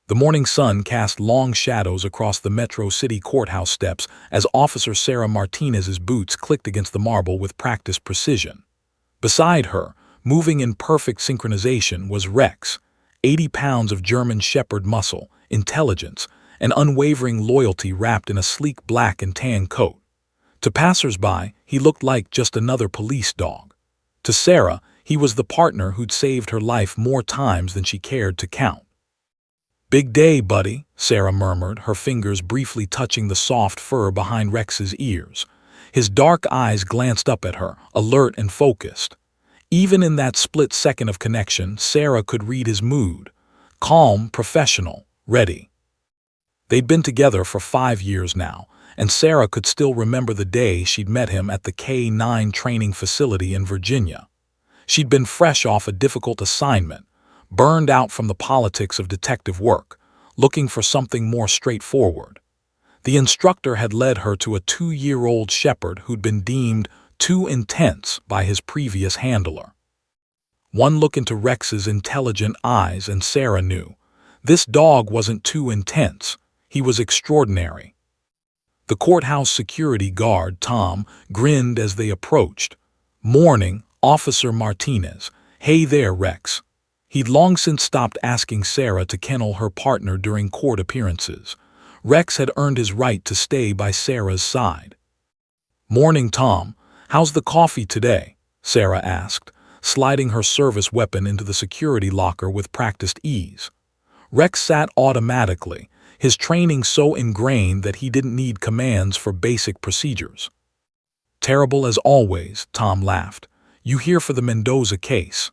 The morning sun cast long shadows across the Metro City courthouse steps as Officer Sarah Martinez's boots clicked against the marble with practiced precision. Beside her, moving in perfect synchronization, was Rex, 80 pounds of German Shepherd muscle, intelligence, and unwavering loyalty wrapped in a sleek black and tan coat. To passers-by, he looked like just another police dog. To Sarah, he was the partner who'd saved her life more times than she cared to count. "Big day, buddy," Sarah murmured, her fingers briefly touching the soft fur behind Rex's ears. His dark eyes glanced up at her, alert and focused. Even in that split second of connection, Sarah could read his mood. Calm, professional, ready. They'd been together for 5 years now, and Sarah could still remember the day she'd met him at the K-9 training facility in Virginia. She'd been fresh off a difficult assignment, burned out from the politics of detective work, looking for something more straightforward. The instructor had led her to a 2-year-old shepherd who'd been deemed too intense by his previous handler. One look into Rex's intelligent eyes and Sarah knew. This dog wasn't too intense, he was extraordinary. The courthouse security guard, Tom, grinned as they approached. "Morning, Officer Martinez. Hey there, Rex." He'd long since stopped asking Sarah to kennel her partner during court appearances. Rex had earned his right to stay by Sarah's side. "Morning, Tom. How's the coffee today?" Sarah asked, sliding her service weapon into the security locker with practiced ease. Rex sat automatically, his training so ingrained that he didn't need commands for basic procedures. "Terrible as always," Tom laughed. "You here for the Mendoza case?"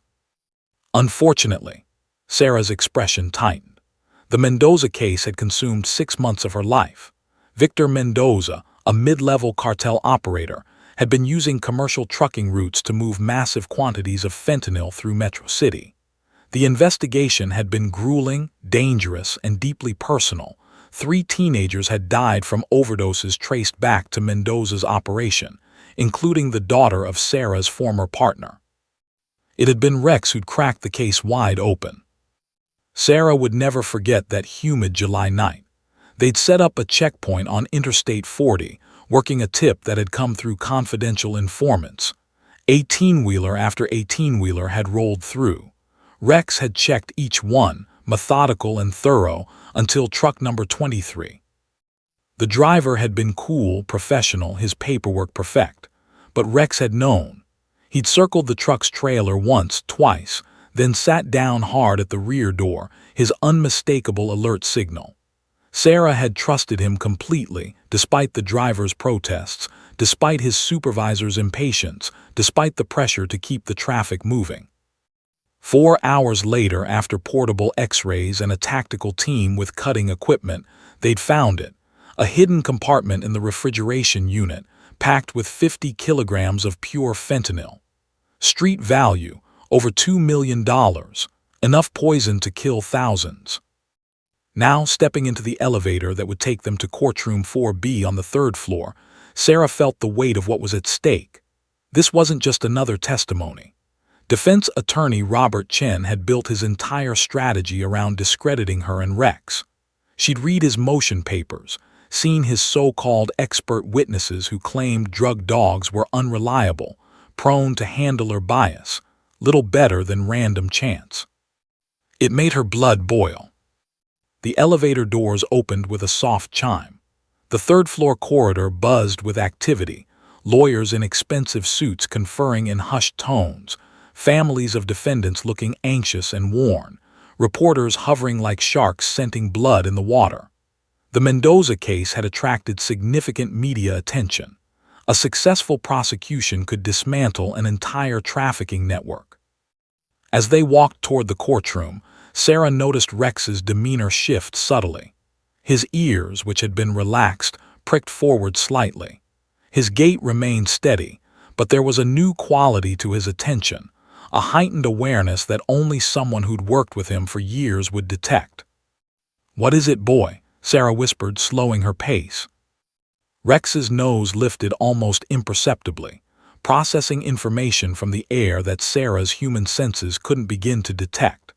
"Unfortunately." Sarah's expression tightened. The Mendoza case had consumed 6 months of her life. Victor Mendoza, a mid-level cartel operator, had been using commercial trucking routes to move massive quantities of fentanyl through Metro City. The investigation had been grueling, dangerous, and deeply personal. 3 teenagers had died from overdoses traced back to Mendoza's operation, including the daughter of Sarah's former partner. It had been Rex who'd cracked the case wide open. Sarah would never forget that humid July night. They'd set up a checkpoint on Interstate 40, working a tip that had come through confidential informants. 18-wheeler after 18-wheeler had rolled through. Rex had checked each one, methodical and thorough, until truck number 23. The driver had been cool, professional, his paperwork perfect. But Rex had known. He'd circled the truck's trailer once, twice, then sat down hard at the rear door, his unmistakable alert signal. Sarah had trusted him completely, despite the driver's protests, despite his supervisor's impatience, despite the pressure to keep the traffic moving. 4 hours later, after portable X-rays and a tactical team with cutting equipment, they'd found it, a hidden compartment in the refrigeration unit, packed with 50 kilograms of pure fentanyl. Street value, over $2 million, enough poison to kill thousands. Now, stepping into the elevator that would take them to courtroom 4B on the 3rd floor, Sarah felt the weight of what was at stake. This wasn't just another testimony. Defense attorney Robert Chen had built his entire strategy around discrediting her and Rex. She'd read his motion papers, seen his so-called expert witnesses who claimed drug dogs were unreliable, prone to handler bias, little better than random chance. It made her blood boil. The elevator doors opened with a soft chime. The 3rd-floor corridor buzzed with activity, lawyers in expensive suits conferring in hushed tones, families of defendants looking anxious and worn, reporters hovering like sharks scenting blood in the water. The Mendoza case had attracted significant media attention. A successful prosecution could dismantle an entire trafficking network. As they walked toward the courtroom, Sarah noticed Rex's demeanor shift subtly. His ears, which had been relaxed, pricked forward slightly. His gait remained steady, but there was a new quality to his attention, a heightened awareness that only someone who'd worked with him for years would detect. "What is it, boy?" Sarah whispered, slowing her pace. Rex's nose lifted almost imperceptibly, processing information from the air that Sarah's human senses couldn't begin to detect.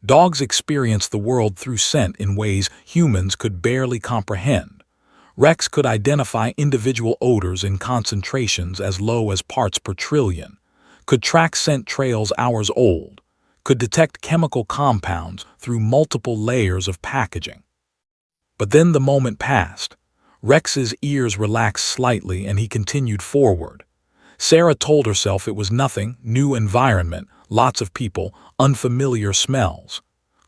Dogs experience the world through scent in ways humans could barely comprehend. Rex could identify individual odors in concentrations as low as parts per trillion, could track scent trails hours old, could detect chemical compounds through multiple layers of packaging. But then the moment passed. Rex's ears relaxed slightly and he continued forward. Sarah told herself it was nothing, new environment, lots of people, unfamiliar smells.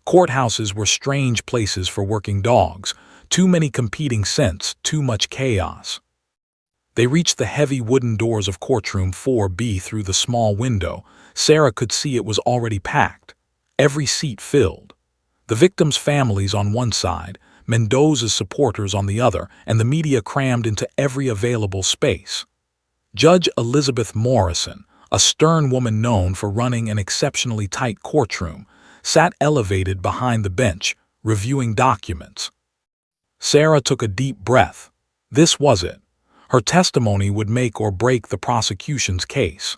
Courthouses were strange places for working dogs, too many competing scents, too much chaos. They reached the heavy wooden doors of courtroom 4B through the small window. Sarah could see it was already packed, every seat filled. The victims' families on one side, Mendoza's supporters on the other, and the media crammed into every available space. Judge Elizabeth Morrison, a stern woman known for running an exceptionally tight courtroom, sat elevated behind the bench, reviewing documents. Sarah took a deep breath. This was it. Her testimony would make or break the prosecution's case.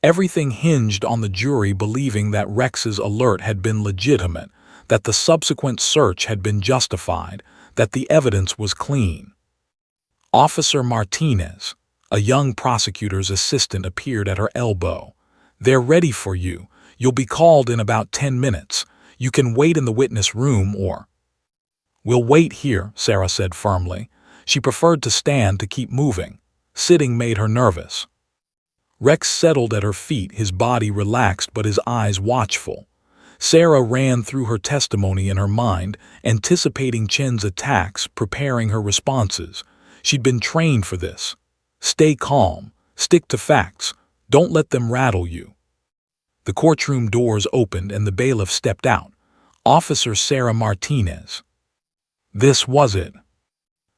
Everything hinged on the jury believing that Rex's alert had been legitimate, that the subsequent search had been justified, that the evidence was clean. Officer Martinez, a young prosecutor's assistant, appeared at her elbow. "They're ready for you. You'll be called in about 10 minutes. You can wait in the witness room or—" "We'll wait here," Sarah said firmly. She preferred to stand to keep moving. Sitting made her nervous. Rex settled at her feet, his body relaxed but his eyes watchful. Sarah ran through her testimony in her mind, anticipating Chen's attacks, preparing her responses. She'd been trained for this. Stay calm, stick to facts, don't let them rattle you. The courtroom doors opened and the bailiff stepped out. Officer Sarah Martinez. This was it.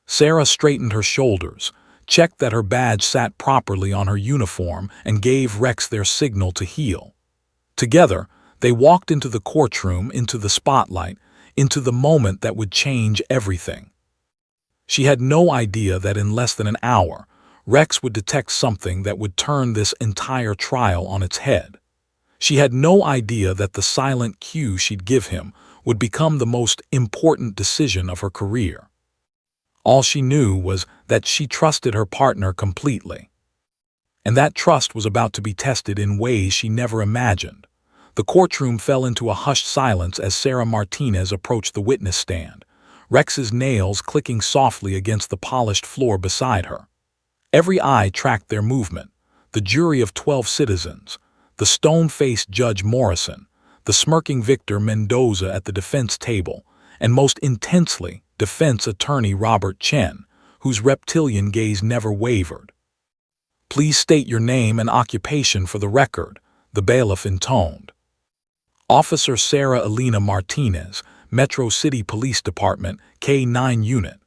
Sarah straightened her shoulders, checked that her badge sat properly on her uniform, and gave Rex their signal to heel. Together, they walked into the courtroom, into the spotlight, into the moment that would change everything. She had no idea that in less than an hour, Rex would detect something that would turn this entire trial on its head. She had no idea that the silent cue she'd give him would become the most important decision of her career. All she knew was that she trusted her partner completely. And that trust was about to be tested in ways she never imagined. The courtroom fell into a hushed silence as Sarah Martinez approached the witness stand, Rex's nails clicking softly against the polished floor beside her. Every eye tracked their movement, the jury of 12 citizens, the stone-faced Judge Morrison, the smirking Victor Mendoza at the defense table, and most intensely, defense attorney Robert Chen, whose reptilian gaze never wavered. "Please state your name and occupation for the record," the bailiff intoned. Officer Sarah Elena Martinez, Metro City Police Department, K9 Unit.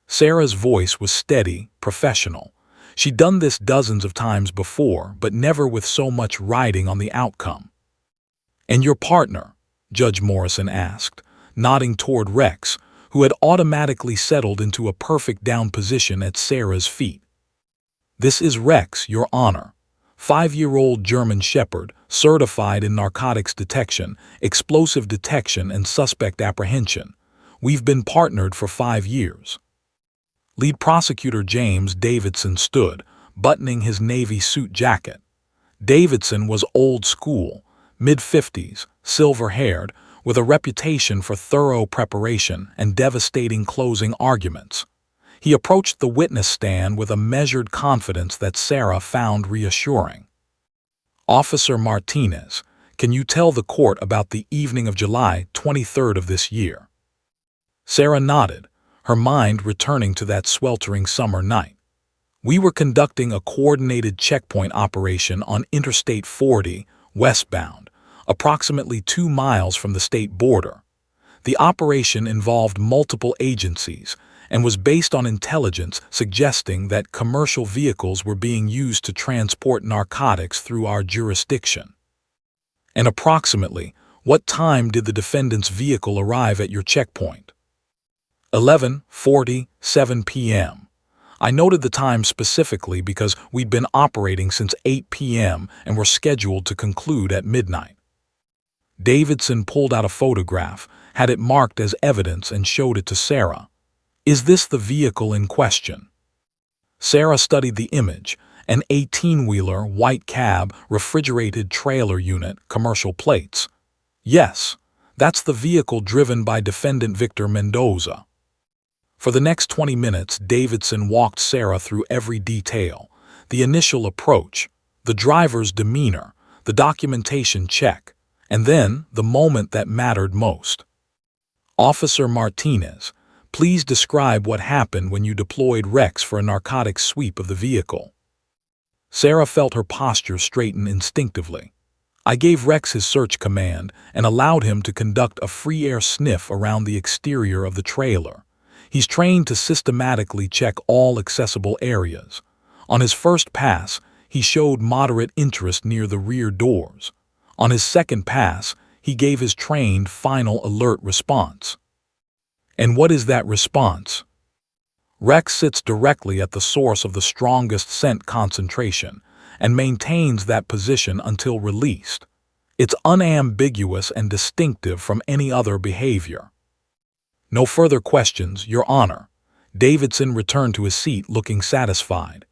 Sarah's voice was steady, professional. She'd done this dozens of times before, but never with so much riding on the outcome. "And your partner?" Judge Morrison asked, nodding toward Rex, who had automatically settled into a perfect down position at Sarah's feet. "This is Rex, Your Honor. 5-year-old German Shepherd, certified in narcotics detection, explosive detection, and suspect apprehension. We've been partnered for 5 years. Lead prosecutor James Davidson stood, buttoning his navy suit jacket. Davidson was old school, mid-50s, silver-haired, with a reputation for thorough preparation and devastating closing arguments. He approached the witness stand with a measured confidence that Sarah found reassuring. "Officer Martinez, can you tell the court about the evening of July 23rd of this year?" Sarah nodded, her mind returning to that sweltering summer night. "We were conducting a coordinated checkpoint operation on Interstate 40, westbound, approximately 2 miles from the state border. The operation involved multiple agencies and was based on intelligence suggesting that commercial vehicles were being used to transport narcotics through our jurisdiction." "And approximately, what time did the defendant's vehicle arrive at your checkpoint?" 11:47 p.m. I noted the time specifically because we'd been operating since 8 p.m. and were scheduled to conclude at midnight. Davidson pulled out a photograph, had it marked as evidence, and showed it to Sarah. "Is this the vehicle in question?" Sarah studied the image, an 18-wheeler, white cab, refrigerated trailer unit, commercial plates. "Yes, that's the vehicle driven by defendant Victor Mendoza." For the next 20 minutes, Davidson walked Sarah through every detail: the initial approach, the driver's demeanor, the documentation check, and then the moment that mattered most. "Officer Martinez, please describe what happened when you deployed Rex for a narcotics sweep of the vehicle." Sarah felt her posture straighten instinctively. "I gave Rex his search command and allowed him to conduct a free-air sniff around the exterior of the trailer. He's trained to systematically check all accessible areas. On his first pass, he showed moderate interest near the rear doors. On his second pass, he gave his trained final alert response." "And what is that response?" "Rex sits directly at the source of the strongest scent concentration and maintains that position until released. It's unambiguous and distinctive from any other behavior." "No further questions, Your Honor." Davidson returned to his seat looking satisfied.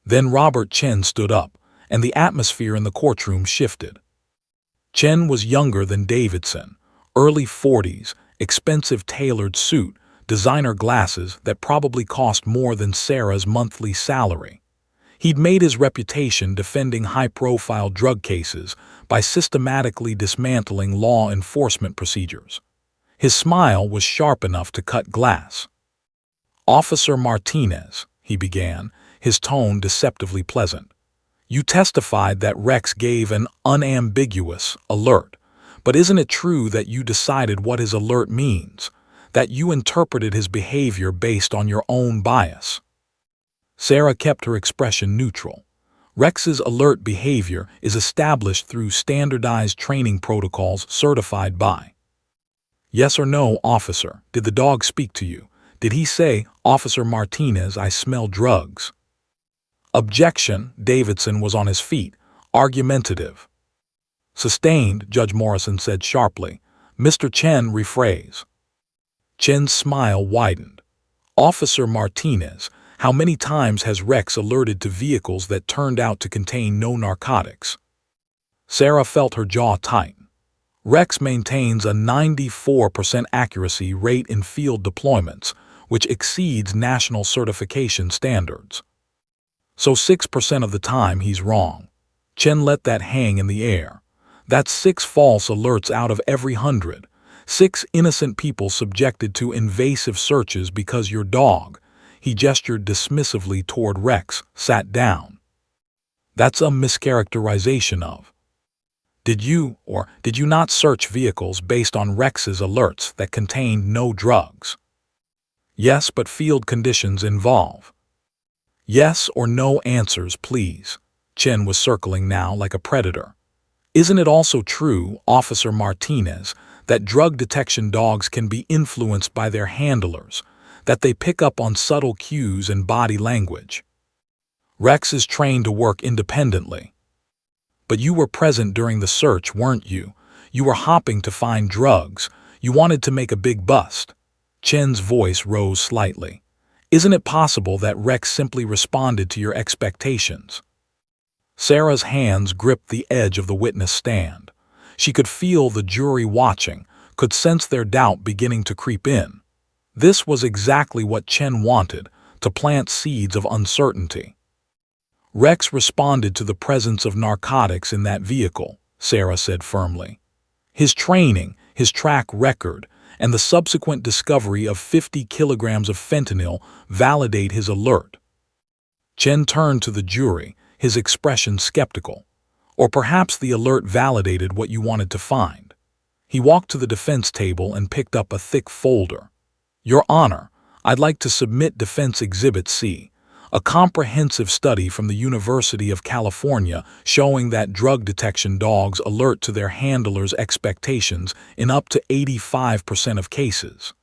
Then Robert Chen stood up, and the atmosphere in the courtroom shifted. Chen was younger than Davidson, early 40s, expensive tailored suit, designer glasses that probably cost more than Sarah's monthly salary. He'd made his reputation defending high-profile drug cases by systematically dismantling law enforcement procedures. His smile was sharp enough to cut glass. "Officer Martinez," he began, his tone deceptively pleasant, "you testified that Rex gave an unambiguous alert, but isn't it true that you decided what his alert means, that you interpreted his behavior based on your own bias?" Sarah kept her expression neutral. "Rex's alert behavior is established through standardized training protocols certified by." "Yes or no, officer, did the dog speak to you? Did he say, 'Officer Martinez, I smell drugs'?" "Objection." Davidson was on his feet, argumentative. "Sustained," Judge Morrison said sharply. "Mr. Chen, rephrase." Chen's smile widened. "Officer Martinez, how many times has Rex alerted to vehicles that turned out to contain no narcotics?" Sarah felt her jaw tighten. "Rex maintains a 94% accuracy rate in field deployments, which exceeds national certification standards. So 6% of the time he's wrong." Chen let that hang in the air. "That's 6 false alerts out of every 100. 6 innocent people subjected to invasive searches because your dog," he gestured dismissively toward Rex, "sat down. That's a mischaracterization of. Did you or did you not search vehicles based on Rex's alerts that contained no drugs?" "Yes, but field conditions involve." "Yes or no answers, please." Chen was circling now like a predator. "Isn't it also true, Officer Martinez, that drug detection dogs can be influenced by their handlers, that they pick up on subtle cues and body language?" "Rex is trained to work independently." "But you were present during the search, weren't you? You were hopping to find drugs. You wanted to make a big bust." Chen's voice rose slightly. "Isn't it possible that Rex simply responded to your expectations?" Sarah's hands gripped the edge of the witness stand. She could feel the jury watching, could sense their doubt beginning to creep in. This was exactly what Chen wanted, to plant seeds of uncertainty. "Rex responded to the presence of narcotics in that vehicle," Sarah said firmly. "His training, his track record, and the subsequent discovery of 50 kilograms of fentanyl validate his alert." Chen turned to the jury, his expression skeptical. "Or perhaps the alert validated what you wanted to find." He walked to the defense table and picked up a thick folder. "Your Honor, I'd like to submit Defense Exhibit C, a comprehensive study from the University of California showing that drug detection dogs alert to their handlers' expectations in up to 85% of cases."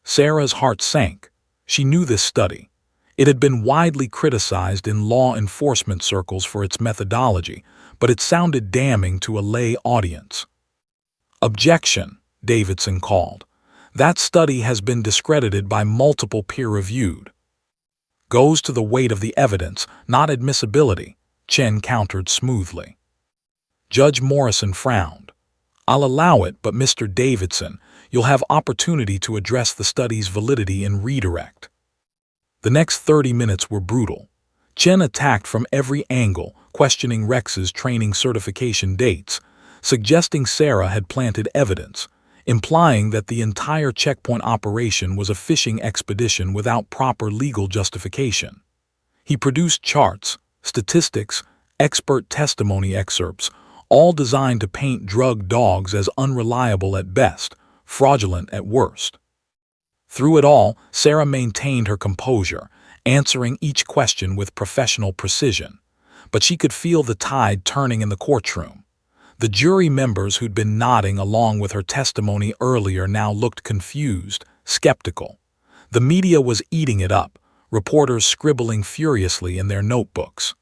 Sarah's heart sank. She knew this study. It had been widely criticized in law enforcement circles for its methodology, but it sounded damning to a lay audience. Objection, Davidson called. That study has been discredited by multiple peer-reviewed. Goes to the weight of the evidence, not admissibility, Chen countered smoothly. Judge Morrison frowned. I'll allow it, but Mr. Davidson, you'll have opportunity to address the study's validity in redirect. The next 30 minutes were brutal. Chen attacked from every angle, questioning Rex's training certification dates, suggesting Sarah had planted evidence, implying that the entire checkpoint operation was a fishing expedition without proper legal justification. He produced charts, statistics, expert testimony excerpts, all designed to paint drug dogs as unreliable at best, fraudulent at worst. Through it all, Sarah maintained her composure, answering each question with professional precision. But she could feel the tide turning in the courtroom. The jury members who'd been nodding along with her testimony earlier now looked confused, skeptical. The media was eating it up, reporters scribbling furiously in their notebooks.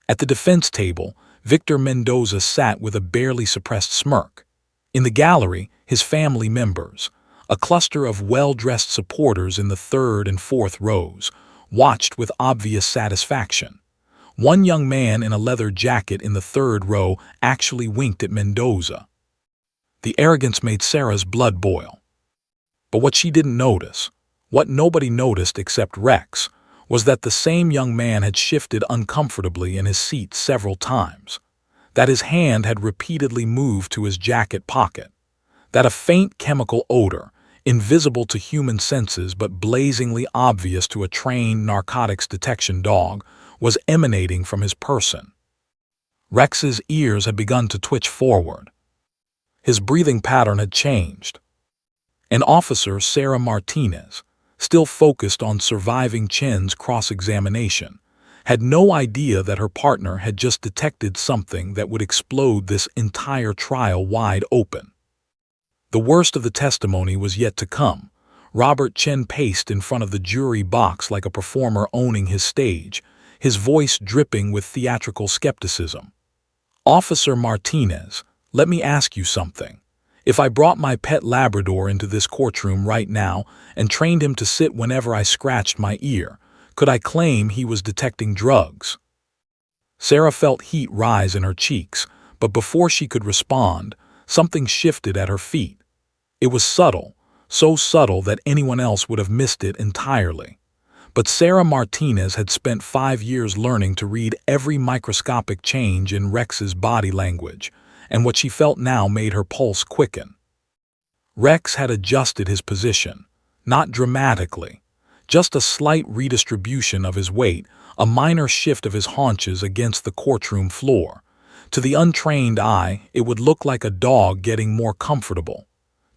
At the defense table, Victor Mendoza sat with a barely suppressed smirk. In the gallery, his family members, a cluster of well-dressed supporters in the third and fourth rows, watched with obvious satisfaction. One young man in a leather jacket in the third row actually winked at Mendoza. The arrogance made Sarah's blood boil. But what she didn't notice, what nobody noticed except Rex, was that the same young man had shifted uncomfortably in his seat several times, that his hand had repeatedly moved to his jacket pocket, that a faint chemical odor, invisible to human senses but blazingly obvious to a trained narcotics detection dog, was emanating from his person. Rex's ears had begun to twitch forward. His breathing pattern had changed. And Officer Sarah Martinez, still focused on surviving Chen's cross-examination, had no idea that her partner had just detected something that would explode this entire trial wide open. The worst of the testimony was yet to come. Robert Chen paced in front of the jury box like a performer owning his stage, his voice dripping with theatrical skepticism. Officer Martinez, let me ask you something. If I brought my pet Labrador into this courtroom right now and trained him to sit whenever I scratched my ear, could I claim he was detecting drugs? Sarah felt heat rise in her cheeks, but before she could respond, something shifted at her feet. It was subtle, so subtle that anyone else would have missed it entirely. But Sarah Martinez had spent 5 years learning to read every microscopic change in Rex's body language, and what she felt now made her pulse quicken. Rex had adjusted his position, not dramatically, just a slight redistribution of his weight, a minor shift of his haunches against the courtroom floor. To the untrained eye, it would look like a dog getting more comfortable.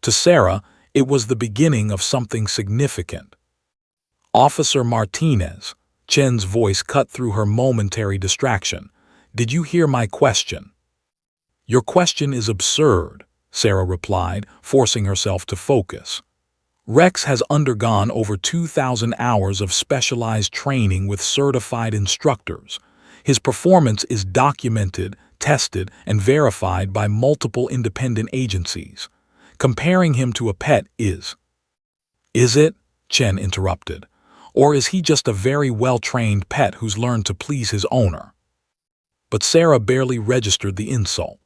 To Sarah, it was the beginning of something significant. Officer Martinez, Chen's voice cut through her momentary distraction. Did you hear my question? Your question is absurd, Sarah replied, forcing herself to focus. Rex has undergone over 2,000 hours of specialized training with certified instructors. His performance is documented, tested, and verified by multiple independent agencies. Comparing him to a pet is... Is it? Chen interrupted. Or is he just a very well-trained pet who's learned to please his owner? But Sarah barely registered the insult.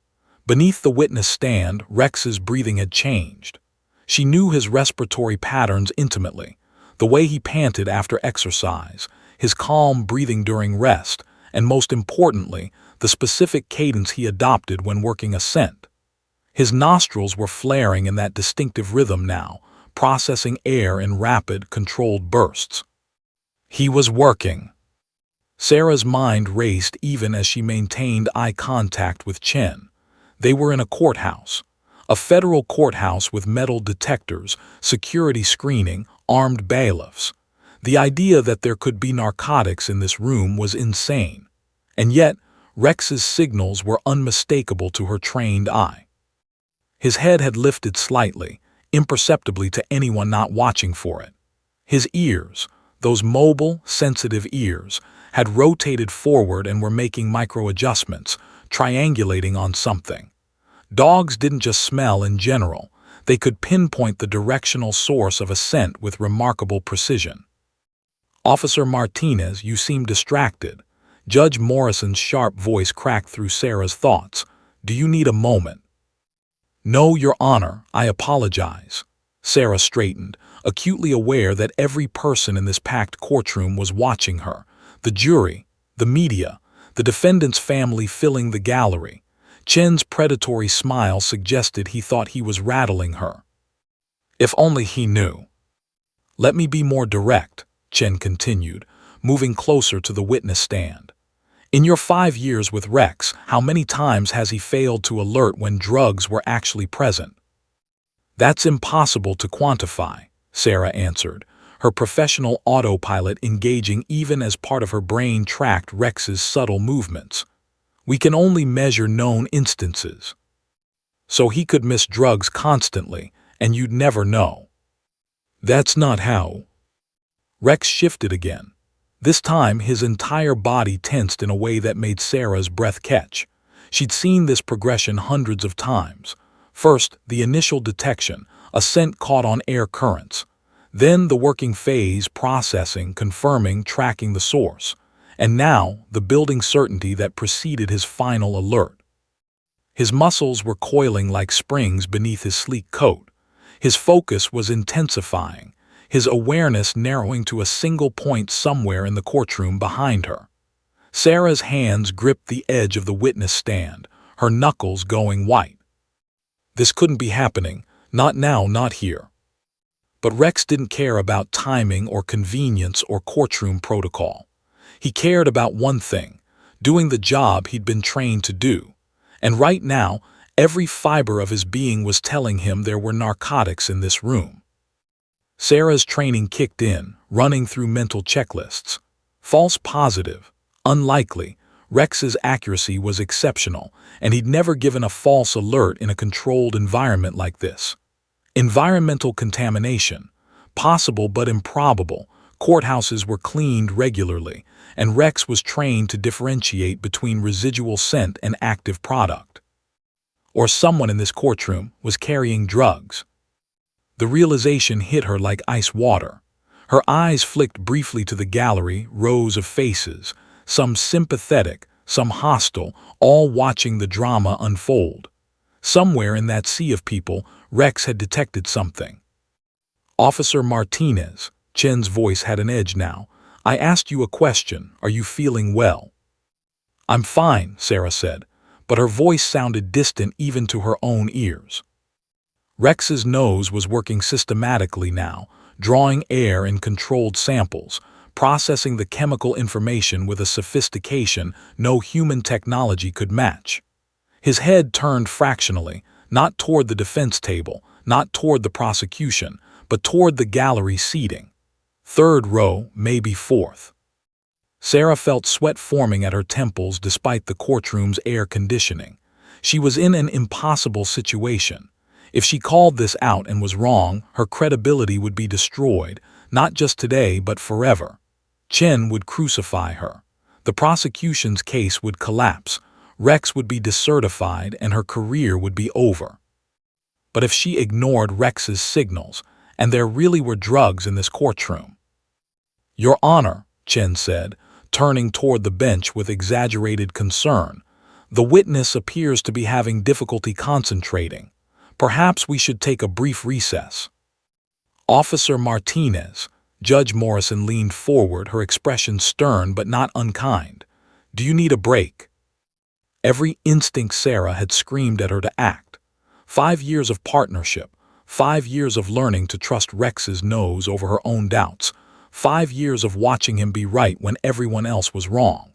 Beneath the witness stand, Rex's breathing had changed. She knew his respiratory patterns intimately, the way he panted after exercise, his calm breathing during rest, and most importantly, the specific cadence he adopted when working a scent. His nostrils were flaring in that distinctive rhythm now, processing air in rapid, controlled bursts. He was working. Sarah's mind raced even as she maintained eye contact with Chen. They were in a courthouse. A federal courthouse with metal detectors, security screening, armed bailiffs. The idea that there could be narcotics in this room was insane. And yet, Rex's signals were unmistakable to her trained eye. His head had lifted slightly, imperceptibly to anyone not watching for it. His ears, those mobile, sensitive ears, had rotated forward and were making micro-adjustments, triangulating on something. Dogs didn't just smell in general, they could pinpoint the directional source of a scent with remarkable precision. "Officer Martinez, you seem distracted." Judge Morrison's sharp voice cracked through Sarah's thoughts. "Do you need a moment?" "No, Your Honor, I apologize." Sarah straightened, acutely aware that every person in this packed courtroom was watching her. The jury, the media, the defendant's family filling the gallery. Chen's predatory smile suggested he thought he was rattling her. If only he knew. "Let me be more direct," Chen continued, moving closer to the witness stand. "In your 5 years with Rex, how many times has he failed to alert when drugs were actually present?" "That's impossible to quantify," Sarah answered, her professional autopilot engaging even as part of her brain tracked Rex's subtle movements. "We can only measure known instances." "So he could miss drugs constantly, and you'd never know." "That's not how." Rex shifted again. This time his entire body tensed in a way that made Sarah's breath catch. She'd seen this progression hundreds of times. First, the initial detection, a scent caught on air currents. Then the working phase, processing, confirming, tracking the source. And now, the building certainty that preceded his final alert. His muscles were coiling like springs beneath his sleek coat. His focus was intensifying, his awareness narrowing to a single point somewhere in the courtroom behind her. Sarah's hands gripped the edge of the witness stand, her knuckles going white. This couldn't be happening, not now, not here. But Rex didn't care about timing or convenience or courtroom protocol. He cared about one thing, doing the job he'd been trained to do. And right now, every fiber of his being was telling him there were narcotics in this room. Sarah's training kicked in, running through mental checklists. False positive, unlikely. Rex's accuracy was exceptional, and he'd never given a false alert in a controlled environment like this. Environmental contamination, possible but improbable. Courthouses were cleaned regularly, and Rex was trained to differentiate between residual scent and active product. Or someone in this courtroom was carrying drugs. The realization hit her like ice water. Her eyes flicked briefly to the gallery, rows of faces, some sympathetic, some hostile, all watching the drama unfold. Somewhere in that sea of people, Rex had detected something. "Officer Martinez," Chen's voice had an edge now. "I asked you a question. Are you feeling well?" "I'm fine," Sarah said, but her voice sounded distant even to her own ears. Rex's nose was working systematically now, drawing air in controlled samples, processing the chemical information with a sophistication no human technology could match. His head turned fractionally, not toward the defense table, not toward the prosecution, but toward the gallery seating. Third row, maybe fourth. Sarah felt sweat forming at her temples despite the courtroom's air conditioning. She was in an impossible situation. If she called this out and was wrong, her credibility would be destroyed, not just today but forever. Chen would crucify her. The prosecution's case would collapse. Rex would be decertified and her career would be over. But if she ignored Rex's signals, and there really were drugs in this courtroom. "Your Honor," Chen said, turning toward the bench with exaggerated concern, "the witness appears to be having difficulty concentrating. Perhaps we should take a brief recess." "Officer Martinez," Judge Morrison leaned forward, her expression stern but not unkind. "Do you need a break?" Every instinct Sarah had screamed at her to act. 5 years of partnership, 5 years of learning to trust Rex's nose over her own doubts, 5 years of watching him be right when everyone else was wrong.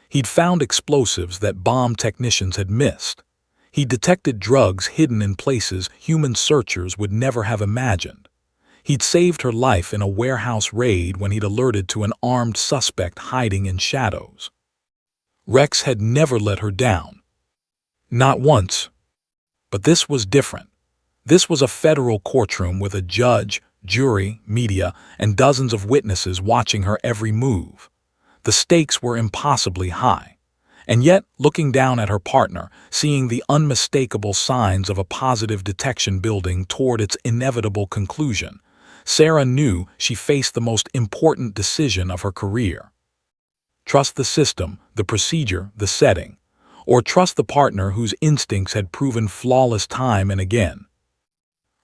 He'd found explosives that bomb technicians had missed. He detected drugs hidden in places human searchers would never have imagined. He'd saved her life in a warehouse raid when he'd alerted to an armed suspect hiding in shadows. Rex had never let her down. Not once. But this was different. This was a federal courtroom with a judge, jury, media, and dozens of witnesses watching her every move. The stakes were impossibly high. And yet, looking down at her partner, seeing the unmistakable signs of a positive detection building toward its inevitable conclusion, Sarah knew she faced the most important decision of her career. Trust the system, the procedure, the setting, or trust the partner whose instincts had proven flawless time and again.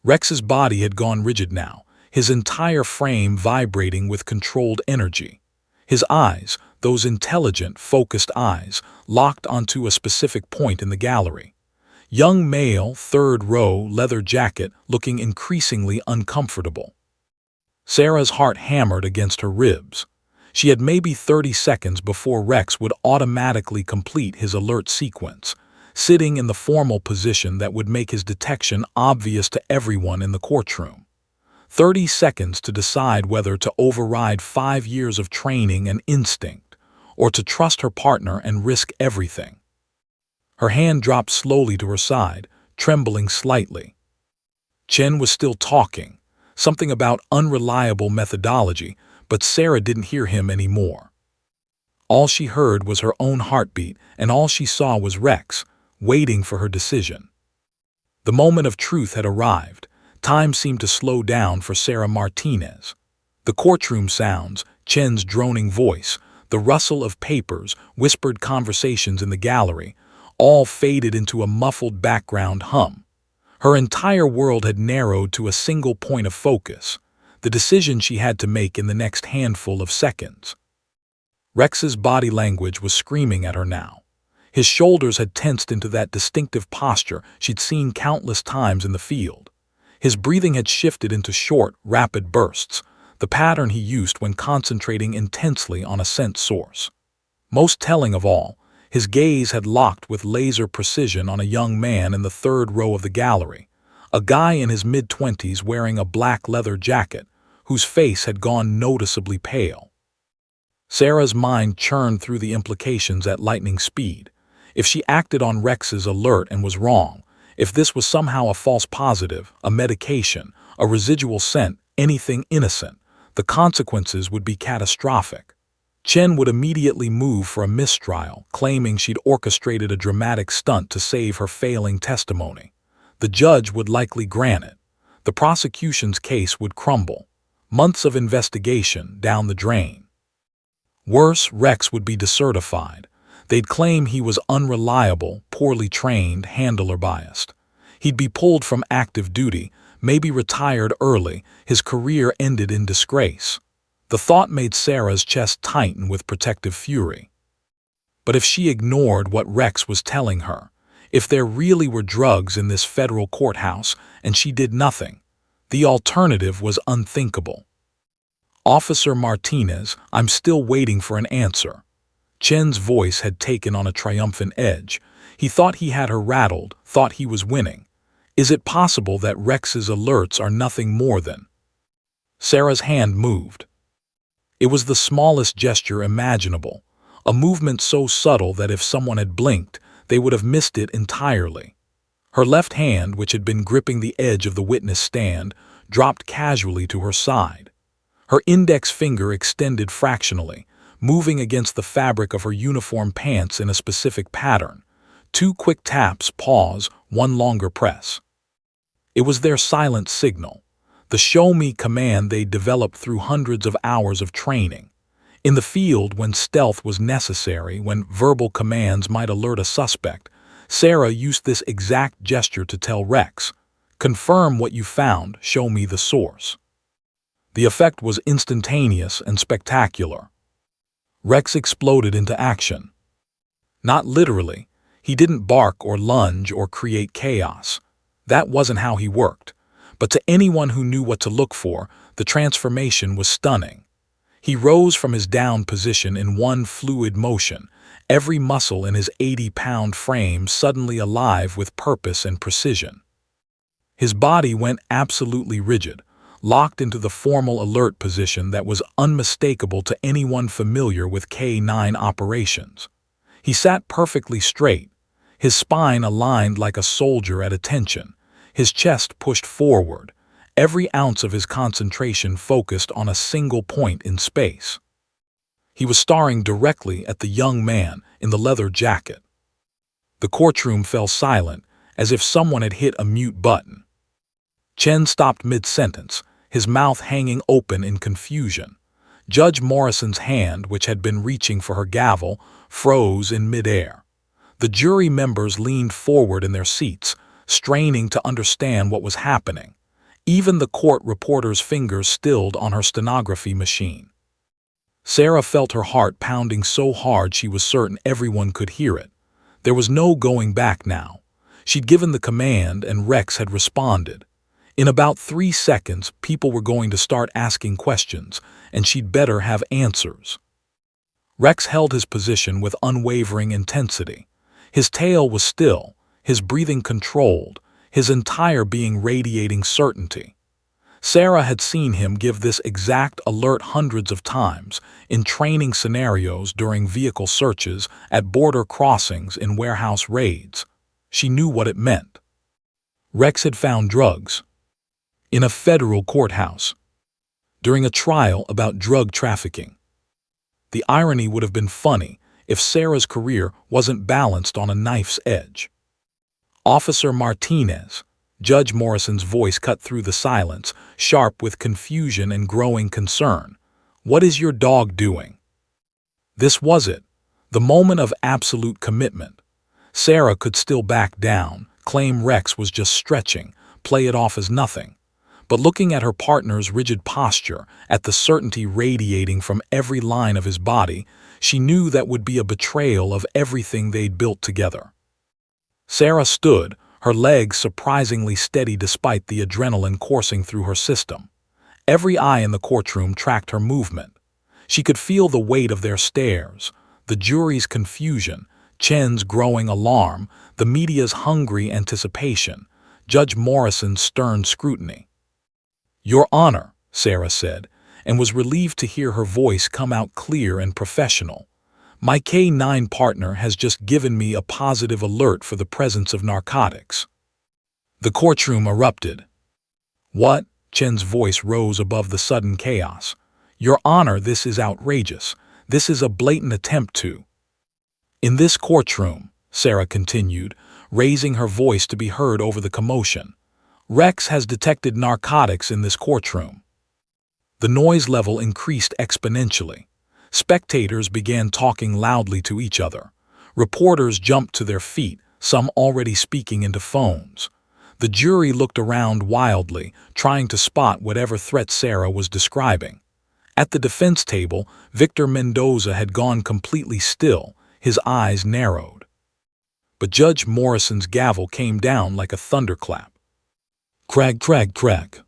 Rex's body had gone rigid now, his entire frame vibrating with controlled energy. His eyes, those intelligent, focused eyes, locked onto a specific point in the gallery. Young male, third row, leather jacket, looking increasingly uncomfortable. Sarah's heart hammered against her ribs. She had maybe 30 seconds before Rex would automatically complete his alert sequence, sitting in the formal position that would make his detection obvious to everyone in the courtroom. 30 seconds to decide whether to override 5 years of training and instinct, or to trust her partner and risk everything. Her hand dropped slowly to her side, trembling slightly. Chen was still talking, something about unreliable methodology, but Sarah didn't hear him anymore. All she heard was her own heartbeat, and all she saw was Rex, waiting for her decision. The moment of truth had arrived. Time seemed to slow down for Sarah Martinez. The courtroom sounds, Chen's droning voice, the rustle of papers, whispered conversations in the gallery, all faded into a muffled background hum. Her entire world had narrowed to a single point of focus, the decision she had to make in the next handful of seconds. Rex's body language was screaming at her now. His shoulders had tensed into that distinctive posture she'd seen countless times in the field. His breathing had shifted into short, rapid bursts, the pattern he used when concentrating intensely on a scent source. Most telling of all, his gaze had locked with laser precision on a young man in the third row of the gallery, a guy in his mid-20s wearing a black leather jacket, whose face had gone noticeably pale. Sarah's mind churned through the implications at lightning speed. If she acted on Rex's alert and was wrong, if this was somehow a false positive, a medication, a residual scent, anything innocent, the consequences would be catastrophic. Chen would immediately move for a mistrial, claiming she'd orchestrated a dramatic stunt to save her failing testimony. The judge would likely grant it. The prosecution's case would crumble. Months of investigation down the drain. Worse, Rex would be decertified. They'd claim he was unreliable, poorly trained, handler-biased. He'd be pulled from active duty, maybe retired early, his career ended in disgrace. The thought made Sarah's chest tighten with protective fury. But if she ignored what Rex was telling her, if there really were drugs in this federal courthouse and she did nothing, the alternative was unthinkable. Officer Martinez, I'm still waiting for an answer. Chen's voice had taken on a triumphant edge. He thought he had her rattled, thought he was winning. Is it possible that Rex's alerts are nothing more than? Sarah's hand moved. It was the smallest gesture imaginable, a movement so subtle that if someone had blinked, they would have missed it entirely. Her left hand, which had been gripping the edge of the witness stand, dropped casually to her side. Her index finger extended fractionally, moving against the fabric of her uniform pants in a specific pattern. 2 quick taps, pause, 1 longer press. It was their silent signal, the show-me command they'd developed through hundreds of hours of training. In the field, when stealth was necessary, when verbal commands might alert a suspect, Sarah used this exact gesture to tell Rex, "Confirm what you found, show me the source." The effect was instantaneous and spectacular. Rex exploded into action. Not literally. He didn't bark or lunge or create chaos. That wasn't how he worked. But to anyone who knew what to look for, the transformation was stunning. He rose from his down position in one fluid motion, every muscle in his 80-pound frame suddenly alive with purpose and precision. His body went absolutely rigid, locked into the formal alert position that was unmistakable to anyone familiar with K-9 operations. He sat perfectly straight, his spine aligned like a soldier at attention, his chest pushed forward, every ounce of his concentration focused on a single point in space. He was staring directly at the young man in the leather jacket. The courtroom fell silent, as if someone had hit a mute button. Chen stopped mid-sentence, his mouth hanging open in confusion. Judge Morrison's hand, which had been reaching for her gavel, froze in midair. The jury members leaned forward in their seats, straining to understand what was happening. Even the court reporter's fingers stilled on her stenography machine. Sarah felt her heart pounding so hard she was certain everyone could hear it. There was no going back now. She'd given the command and Rex had responded. In about 3 seconds, people were going to start asking questions, and she'd better have answers. Rex held his position with unwavering intensity. His tail was still, his breathing controlled, his entire being radiating certainty. Sarah had seen him give this exact alert hundreds of times, in training scenarios during vehicle searches, at border crossings, in warehouse raids. She knew what it meant. Rex had found drugs. In a federal courthouse. During a trial about drug trafficking. The irony would have been funny if Sarah's career wasn't balanced on a knife's edge. Officer Martinez. Judge Morrison's voice cut through the silence, sharp with confusion and growing concern. What is your dog doing? This was it, the moment of absolute commitment. Sarah could still back down, claim Rex was just stretching, play it off as nothing. But looking at her partner's rigid posture, at the certainty radiating from every line of his body, she knew that would be a betrayal of everything they'd built together. Sarah stood, her legs surprisingly steady despite the adrenaline coursing through her system. Every eye in the courtroom tracked her movement. She could feel the weight of their stares, the jury's confusion, Chen's growing alarm, the media's hungry anticipation, Judge Morrison's stern scrutiny. "Your Honor," Sarah said, and was relieved to hear her voice come out clear and professional. "My K-9 partner has just given me a positive alert for the presence of narcotics." The courtroom erupted. "What?" Chen's voice rose above the sudden chaos. "Your Honor, this is outrageous. This is a blatant attempt to—" "In this courtroom," Sarah continued, raising her voice to be heard over the commotion, "Rex has detected narcotics in this courtroom." The noise level increased exponentially. Spectators began talking loudly to each other. Reporters jumped to their feet, some already speaking into phones. The jury looked around wildly, trying to spot whatever threat Sarah was describing. At the defense table, Victor Mendoza had gone completely still, his eyes narrowed. But Judge Morrison's gavel came down like a thunderclap. "Craig, Craig, Craig."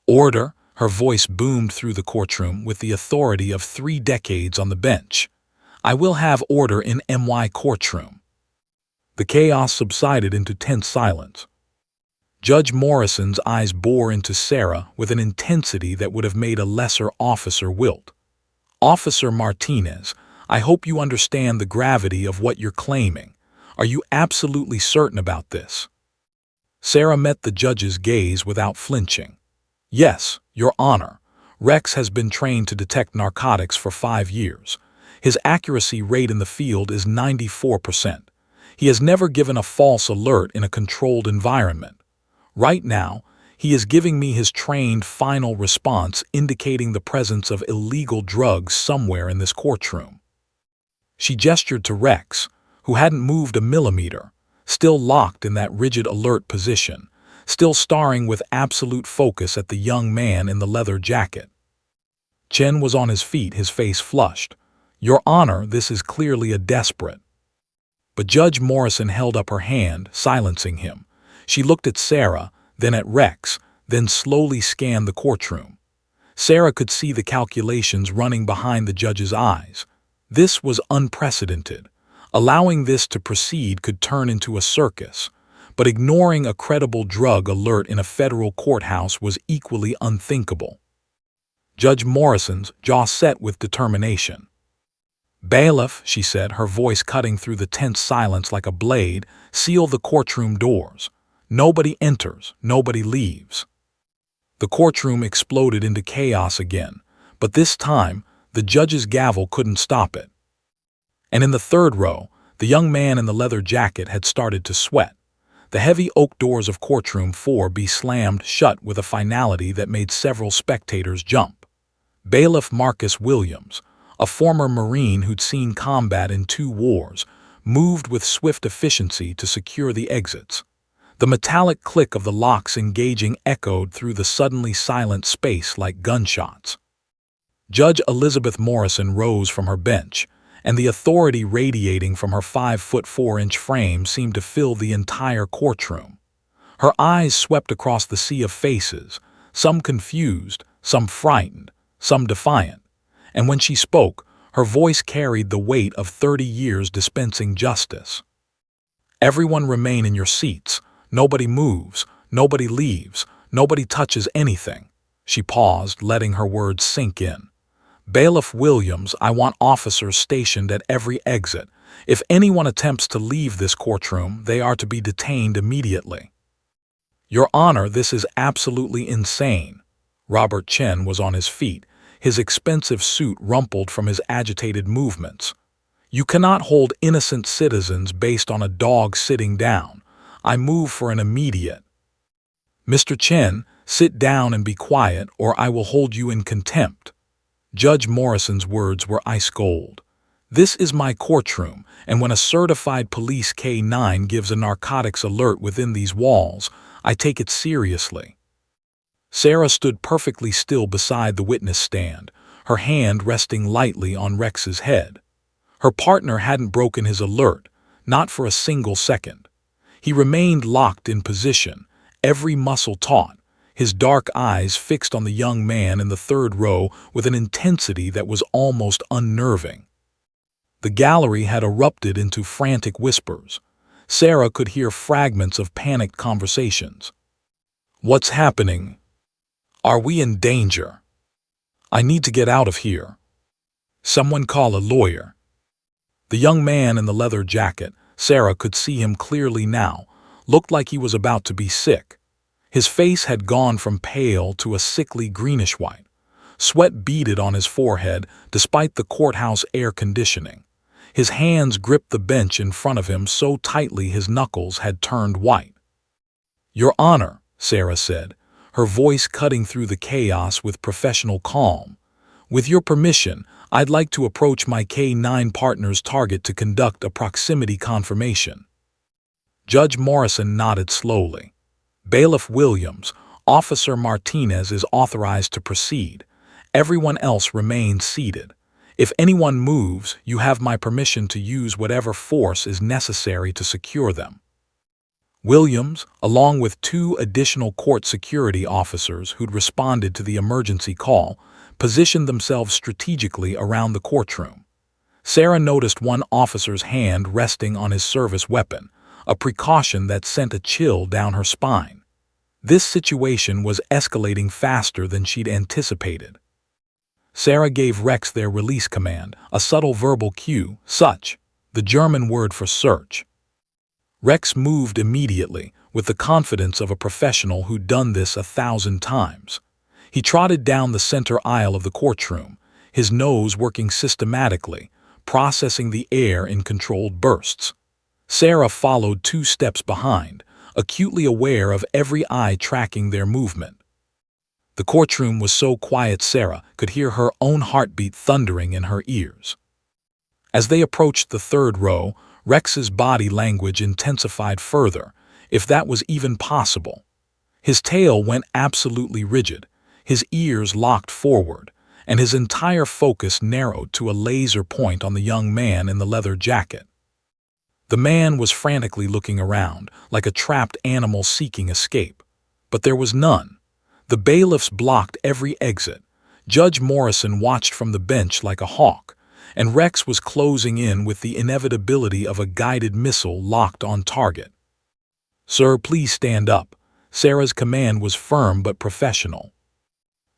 "Order!" Her voice boomed through the courtroom with the authority of 3 decades on the bench. "I will have order in my courtroom." The chaos subsided into tense silence. Judge Morrison's eyes bore into Sarah with an intensity that would have made a lesser officer wilt. "Officer Martinez, I hope you understand the gravity of what you're claiming. Are you absolutely certain about this?" Sarah met the judge's gaze without flinching. "Yes, Your Honor. Rex has been trained to detect narcotics for 5 years. His accuracy rate in the field is 94%. He has never given a false alert in a controlled environment. Right now, he is giving me his trained final response indicating the presence of illegal drugs somewhere in this courtroom." She gestured to Rex, who hadn't moved a millimeter, still locked in that rigid alert position, still staring with absolute focus at the young man in the leather jacket. Chen was on his feet, his face flushed. "Your Honor, this is clearly a desperate—" But Judge Morrison held up her hand, silencing him. She looked at Sarah, then at Rex, then slowly scanned the courtroom. Sarah could see the calculations running behind the judge's eyes. This was unprecedented. Allowing this to proceed could turn into a circus. But ignoring a credible drug alert in a federal courthouse was equally unthinkable. Judge Morrison's jaw set with determination. "Bailiff," she said, her voice cutting through the tense silence like a blade, "seal the courtroom doors. Nobody enters, nobody leaves." The courtroom exploded into chaos again, but this time, The judge's gavel couldn't stop it. And in the third row, the young man in the leather jacket had started to sweat. The heavy oak doors of courtroom 4B slammed shut with a finality that made several spectators jump. Bailiff Marcus Williams, a former Marine who'd seen combat in 2 wars, moved with swift efficiency to secure the exits. The metallic click of the locks engaging echoed through the suddenly silent space like gunshots. Judge Elizabeth Morrison rose from her bench, and the authority radiating from her 5'4" frame seemed to fill the entire courtroom. Her eyes swept across the sea of faces, some confused, some frightened, some defiant, and when she spoke, her voice carried the weight of 30 years dispensing justice. Everyone remain in your seats. Nobody moves, nobody leaves, nobody touches anything. She paused, letting her words sink in. Bailiff Williams, I want officers stationed at every exit. If anyone attempts to leave this courtroom, they are to be detained immediately. Your Honor, this is absolutely insane. Robert Chen was on his feet, his expensive suit rumpled from his agitated movements. You cannot hold innocent citizens based on a dog sitting down. I move for an immediate. Mr. Chen, sit down and be quiet, or I will hold you in contempt. Judge Morrison's words were ice cold. This is my courtroom, and when a certified police K-9 gives a narcotics alert within these walls, I take it seriously. Sarah stood perfectly still beside the witness stand, her hand resting lightly on Rex's head. Her partner hadn't broken his alert, not for a single second. He remained locked in position, every muscle taut, his dark eyes fixed on the young man in the third row with an intensity that was almost unnerving. The gallery had erupted into frantic whispers. Sarah could hear fragments of panicked conversations. What's happening? Are we in danger? I need to get out of here. Someone call a lawyer. The young man in the leather jacket, Sarah could see him clearly now, looked like he was about to be sick. His face had gone from pale to a sickly greenish-white. Sweat beaded on his forehead despite the courthouse air conditioning. His hands gripped the bench in front of him so tightly his knuckles had turned white. Your Honor, Sarah said, her voice cutting through the chaos with professional calm. With your permission, I'd like to approach my K-9 partner's target to conduct a proximity confirmation. Judge Morrison nodded slowly. Bailiff Williams, Officer Martinez is authorized to proceed. Everyone else remains seated. If anyone moves, you have my permission to use whatever force is necessary to secure them. Williams, along with 2 additional court security officers who'd responded to the emergency call, positioned themselves strategically around the courtroom. Sarah noticed one officer's hand resting on his service weapon, a precaution that sent a chill down her spine. This situation was escalating faster than she'd anticipated. Sarah gave Rex their release command, a subtle verbal cue, such, the German word for search. Rex moved immediately, with the confidence of a professional who'd done this 1,000 times. He trotted down the center aisle of the courtroom, his nose working systematically, processing the air in controlled bursts. Sarah followed 2 steps behind, acutely aware of every eye tracking their movement. The courtroom was so quiet Sarah could hear her own heartbeat thundering in her ears. As they approached the third row, Rex's body language intensified further, if that was even possible. His tail went absolutely rigid, his ears locked forward, and his entire focus narrowed to a laser point on the young man in the leather jacket. The man was frantically looking around, like a trapped animal seeking escape. But there was none. The bailiffs blocked every exit. Judge Morrison watched from the bench like a hawk, and Rex was closing in with the inevitability of a guided missile locked on target. Sir, please stand up. Sarah's command was firm but professional.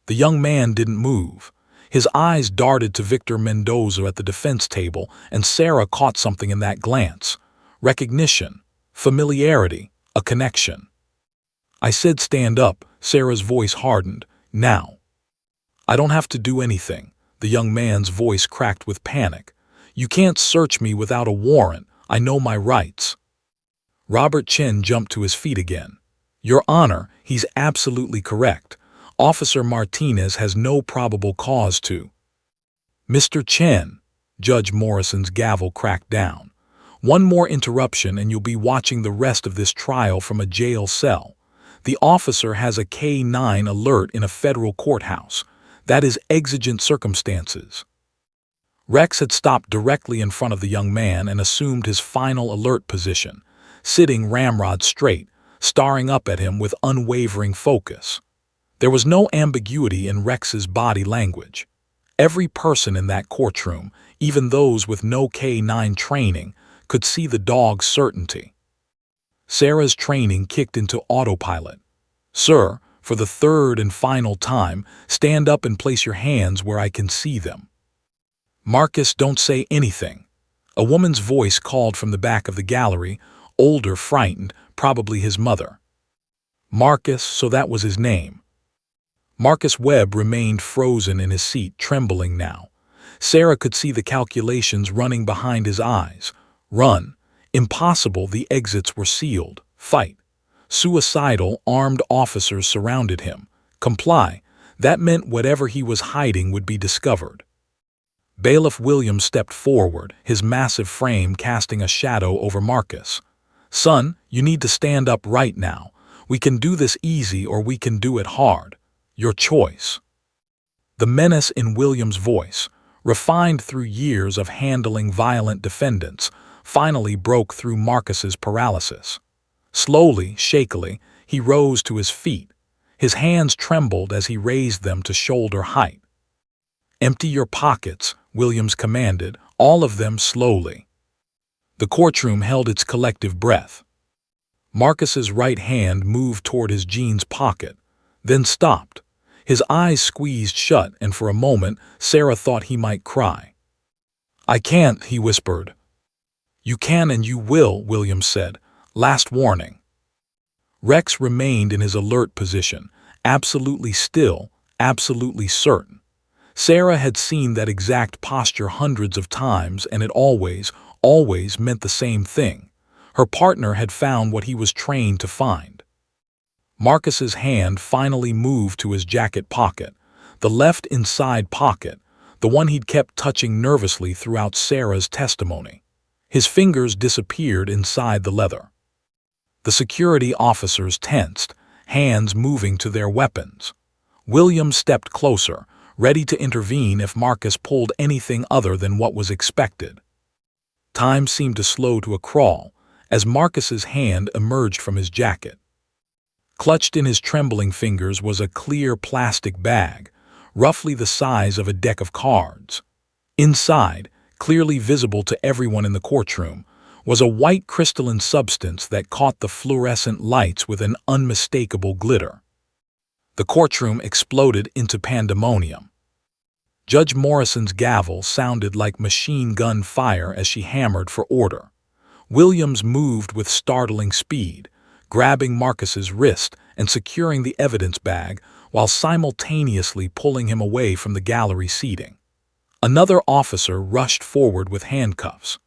The young man didn't move. His eyes darted to Victor Mendoza at the defense table, and Sarah caught something in that glance. Recognition, familiarity, a connection. I said stand up, Sarah's voice hardened. Now. I don't have to do anything. The young man's voice cracked with panic. "You can't search me without a warrant. I know my rights." Robert Chen jumped to his feet again. "Your Honor, he's absolutely correct. Officer Martinez has no probable cause to." "Mr. Chen," Judge Morrison's gavel cracked down. "One more interruption and you'll be watching the rest of this trial from a jail cell. The officer has a K-9 alert in a federal courthouse. That is exigent circumstances." Rex had stopped directly in front of the young man and assumed his final alert position, sitting ramrod straight, staring up at him with unwavering focus. There was no ambiguity in Rex's body language. Every person in that courtroom, even those with no K-9 training, could see the dog's certainty. Sarah's training kicked into autopilot. "Sir, for the third and final time, stand up and place your hands where I can see them." "Marcus, don't say anything." A woman's voice called from the back of the gallery, older, frightened, probably his mother. Marcus, so that was his name. Marcus Webb remained frozen in his seat, trembling now. Sarah could see the calculations running behind his eyes. Run. Impossible, the exits were sealed. Fight. Suicidal, armed officers surrounded him. Comply. That meant whatever he was hiding would be discovered. Bailiff Williams stepped forward, his massive frame casting a shadow over Marcus. "Son, you need to stand up right now. We can do this easy or we can do it hard. Your choice." The menace in Williams' voice, refined through years of handling violent defendants, finally broke through Marcus's paralysis. Slowly, shakily, he rose to his feet. His hands trembled as he raised them to shoulder height. "Empty your pockets," Williams commanded, "all of them slowly." The courtroom held its collective breath. Marcus's right hand moved toward his jeans pocket, then stopped. His eyes squeezed shut, and for a moment Sarah thought he might cry. "I can't," he whispered. "You can and you will," Williams said. "Last warning." Rex remained in his alert position, absolutely still, absolutely certain. Sarah had seen that exact posture hundreds of times, and it always meant the same thing. Her partner had found what he was trained to find. Marcus's hand finally moved to his jacket pocket, the left inside pocket, the one he'd kept touching nervously throughout Sarah's testimony. His fingers disappeared inside the leather. The security officers tensed, hands moving to their weapons. Williams stepped closer, ready to intervene if Marcus pulled anything other than what was expected. Time seemed to slow to a crawl as Marcus's hand emerged from his jacket. Clutched in his trembling fingers was a clear plastic bag, roughly the size of a deck of cards. Inside, clearly visible to everyone in the courtroom, was a white crystalline substance that caught the fluorescent lights with an unmistakable glitter. The courtroom exploded into pandemonium. Judge Morrison's gavel sounded like machine gun fire as she hammered for order. Williams moved with startling speed, grabbing Marcus's wrist and securing the evidence bag while simultaneously pulling him away from the gallery seating. Another officer rushed forward with handcuffs.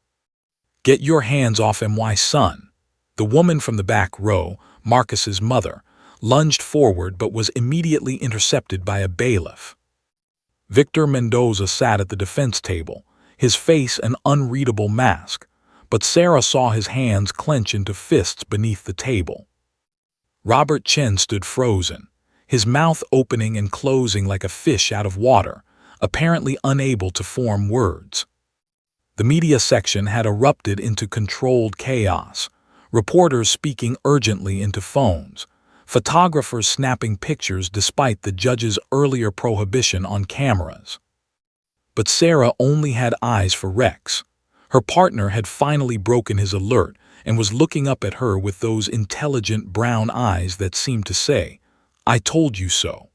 "Get your hands off him, my son." The woman from the back row, Marcus's mother, lunged forward but was immediately intercepted by a bailiff. Victor Mendoza sat at the defense table, his face an unreadable mask, but Sarah saw his hands clench into fists beneath the table. Robert Chen stood frozen, his mouth opening and closing like a fish out of water, apparently unable to form words. The media section had erupted into controlled chaos, reporters speaking urgently into phones, photographers snapping pictures despite the judge's earlier prohibition on cameras. But Sarah only had eyes for Rex. Her partner had finally broken his alert and was looking up at her with those intelligent brown eyes that seemed to say, "I told you so."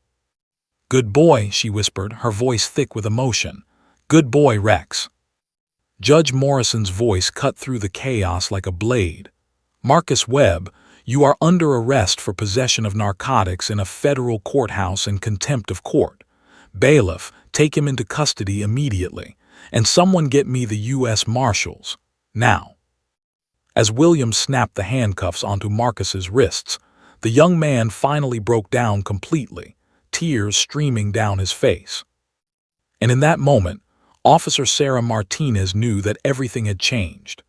"Good boy," she whispered, her voice thick with emotion. "Good boy, Rex." Judge Morrison's voice cut through the chaos like a blade. "Marcus Webb, you are under arrest for possession of narcotics in a federal courthouse and contempt of court. Bailiff, Take him into custody immediately, and someone get me the U.S. Marshals. Now." As Williams snapped the handcuffs onto Marcus's wrists, the young man finally broke down completely, tears streaming down his face. And in that moment, Officer Sarah Martinez knew that everything had changed.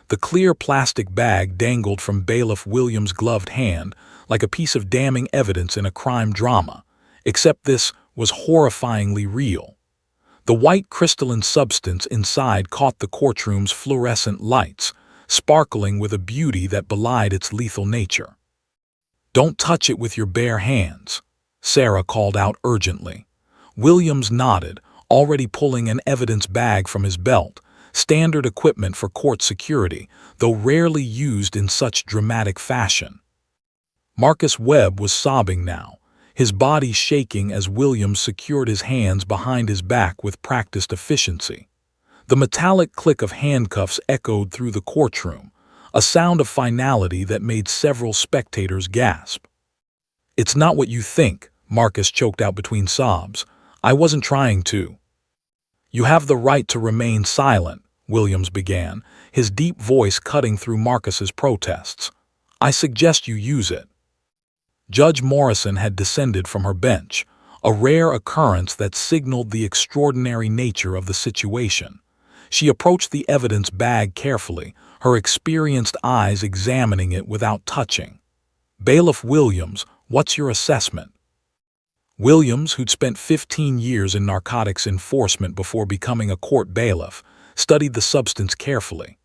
The clear plastic bag dangled from Bailiff Williams' gloved hand like a piece of damning evidence in a crime drama, except this was horrifyingly real. The white crystalline substance inside caught the courtroom's fluorescent lights, sparkling with a beauty that belied its lethal nature. "Don't touch it with your bare hands," Sarah called out urgently. Williams nodded, already pulling an evidence bag from his belt, standard equipment for court security, though rarely used in such dramatic fashion. Marcus Webb was sobbing now, his body shaking as Williams secured his hands behind his back with practiced efficiency. The metallic click of handcuffs echoed through the courtroom, a sound of finality that made several spectators gasp. "It's not what you think," Marcus choked out between sobs. "I wasn't trying to." "You have the right to remain silent," Williams began, his deep voice cutting through Marcus's protests. "I suggest you use it." Judge Morrison had descended from her bench, a rare occurrence that signaled the extraordinary nature of the situation. She approached the evidence bag carefully, her experienced eyes examining it without touching. "Bailiff Williams, what's your assessment?" Williams, who'd spent 15 years in narcotics enforcement before becoming a court bailiff, studied the substance carefully.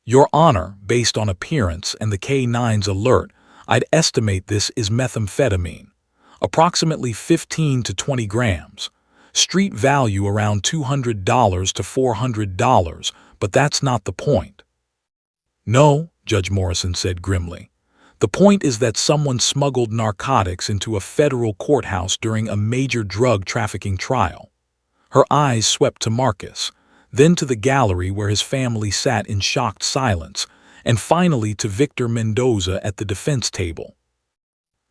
"Your Honor, based on appearance and the K9's alert, I'd estimate this is methamphetamine, approximately 15 to 20 grams. Street value around $200 to $400, but that's not the point." "No," Judge Morrison said grimly. "The point is that someone smuggled narcotics into a federal courthouse during a major drug trafficking trial." Her eyes swept to Marcus, then to the gallery where his family sat in shocked silence, and finally to Victor Mendoza at the defense table.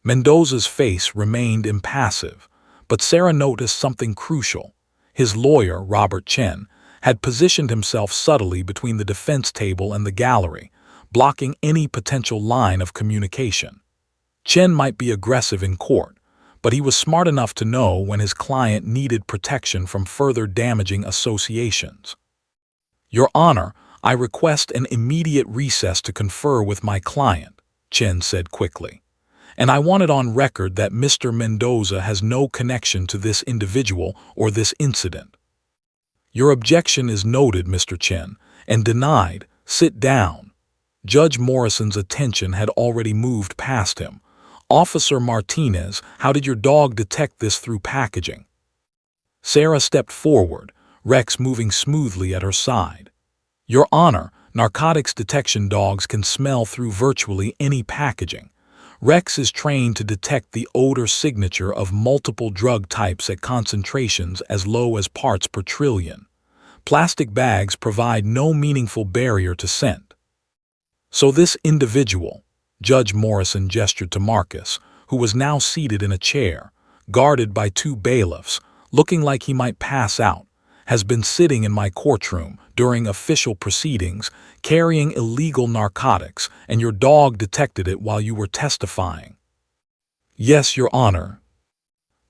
Mendoza's face remained impassive, but Sarah noticed something crucial. His lawyer, Robert Chen, had positioned himself subtly between the defense table and the gallery, blocking any potential line of communication. Chen might be aggressive in court, but he was smart enough to know when his client needed protection from further damaging associations. "Your Honor, I request an immediate recess to confer with my client," Chen said quickly. "And I want it on record that Mr. Mendoza has no connection to this individual or this incident." "Your objection is noted, Mr. Chen, and denied. Sit down." Judge Morrison's attention had already moved past him. "Officer Martinez, how did your dog detect this through packaging?" Sarah stepped forward, Rex moving smoothly at her side. "Your Honor, narcotics detection dogs can smell through virtually any packaging. Rex is trained to detect the odor signature of multiple drug types at concentrations as low as parts per trillion. Plastic bags provide no meaningful barrier to scent." "So this individual," Judge Morrison gestured to Marcus, who was now seated in a chair, guarded by two bailiffs, looking like he might pass out, "has been sitting in my courtroom during official proceedings, carrying illegal narcotics, and your dog detected it while you were testifying." "Yes, Your Honor."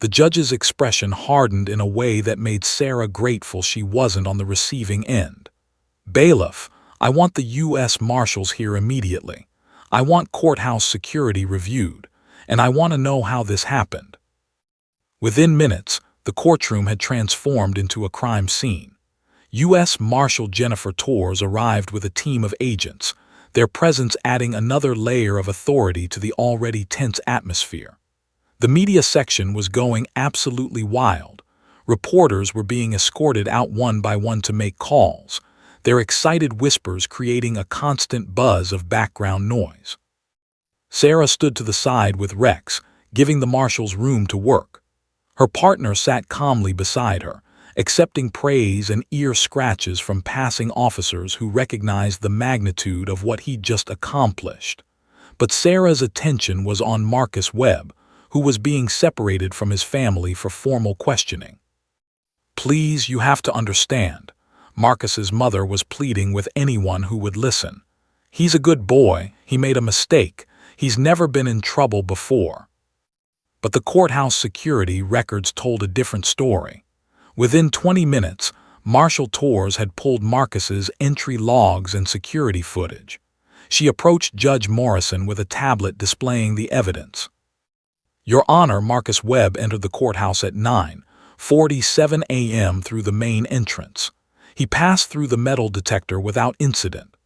The judge's expression hardened in a way that made Sarah grateful she wasn't on the receiving end. "Bailiff, I want the U.S. Marshals here immediately. I want courthouse security reviewed, and I want to know how this happened." Within minutes, the courtroom had transformed into a crime scene. U.S. Marshal Jennifer Torres arrived with a team of agents, their presence adding another layer of authority to the already tense atmosphere. The media section was going absolutely wild. Reporters were being escorted out one by one to make calls, their excited whispers creating a constant buzz of background noise. Sarah stood to the side with Rex, giving the marshals room to work. Her partner sat calmly beside her, accepting praise and ear scratches from passing officers who recognized the magnitude of what he'd just accomplished. But Sarah's attention was on Marcus Webb, who was being separated from his family for formal questioning. Please, you have to understand. Marcus's mother was pleading with anyone who would listen. He's a good boy. He made a mistake. He's never been in trouble before. But the courthouse security records told a different story. Within 20 minutes, Marshal Torres had pulled Marcus's entry logs and security footage. She approached Judge Morrison with a tablet displaying the evidence. Your Honor, Marcus Webb entered the courthouse at 9:47 a.m. through the main entrance. He passed through the metal detector without incident.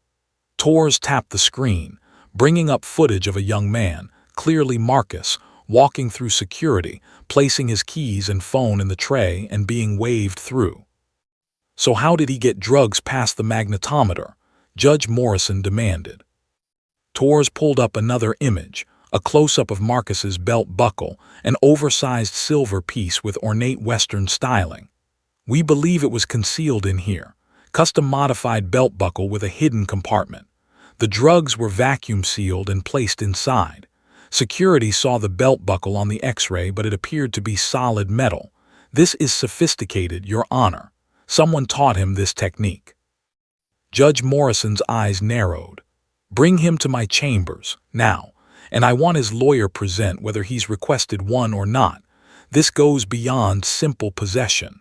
Torres tapped the screen, bringing up footage of a young man, clearly Marcus, walking through security, placing his keys and phone in the tray and being waved through. So how did he get drugs past the magnetometer? Judge Morrison demanded. Torres pulled up another image, a close-up of Marcus's belt buckle, an oversized silver piece with ornate Western styling. We believe it was concealed in here, custom-modified belt buckle with a hidden compartment. The drugs were vacuum-sealed and placed inside. Security saw the belt buckle on the X-ray, but it appeared to be solid metal. This is sophisticated, Your Honor. Someone taught him this technique. Judge Morrison's eyes narrowed. Bring him to my chambers, now, and I want his lawyer present whether he's requested one or not. This goes beyond simple possession.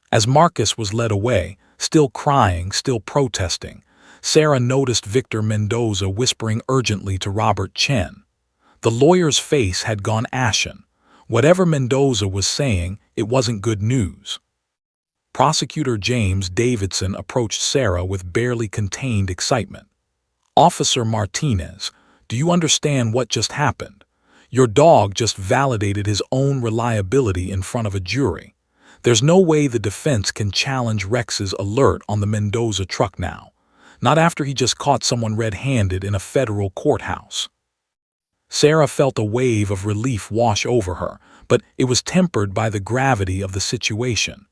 As Marcus was led away, still crying, still protesting, Sarah noticed Victor Mendoza whispering urgently to Robert Chen. The lawyer's face had gone ashen. Whatever Mendoza was saying, it wasn't good news. Prosecutor James Davidson approached Sarah with barely contained excitement. Officer Martinez, do you understand what just happened? Your dog just validated his own reliability in front of a jury. There's no way the defense can challenge Rex's alert on the Mendoza truck now. Not after he just caught someone red-handed in a federal courthouse. Sarah felt a wave of relief wash over her, but it was tempered by the gravity of the situation.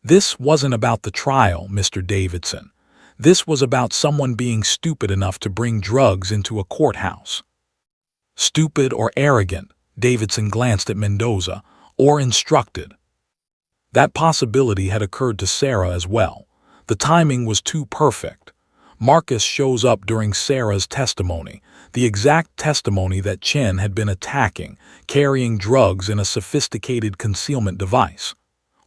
This wasn't about the trial, Mr. Davidson. This was about someone being stupid enough to bring drugs into a courthouse. Stupid or arrogant, Davidson glanced at Mendoza, or instructed. That possibility had occurred to Sarah as well. The timing was too perfect. Marcus shows up during Sarah's testimony, the exact testimony that Chen had been attacking, carrying drugs in a sophisticated concealment device.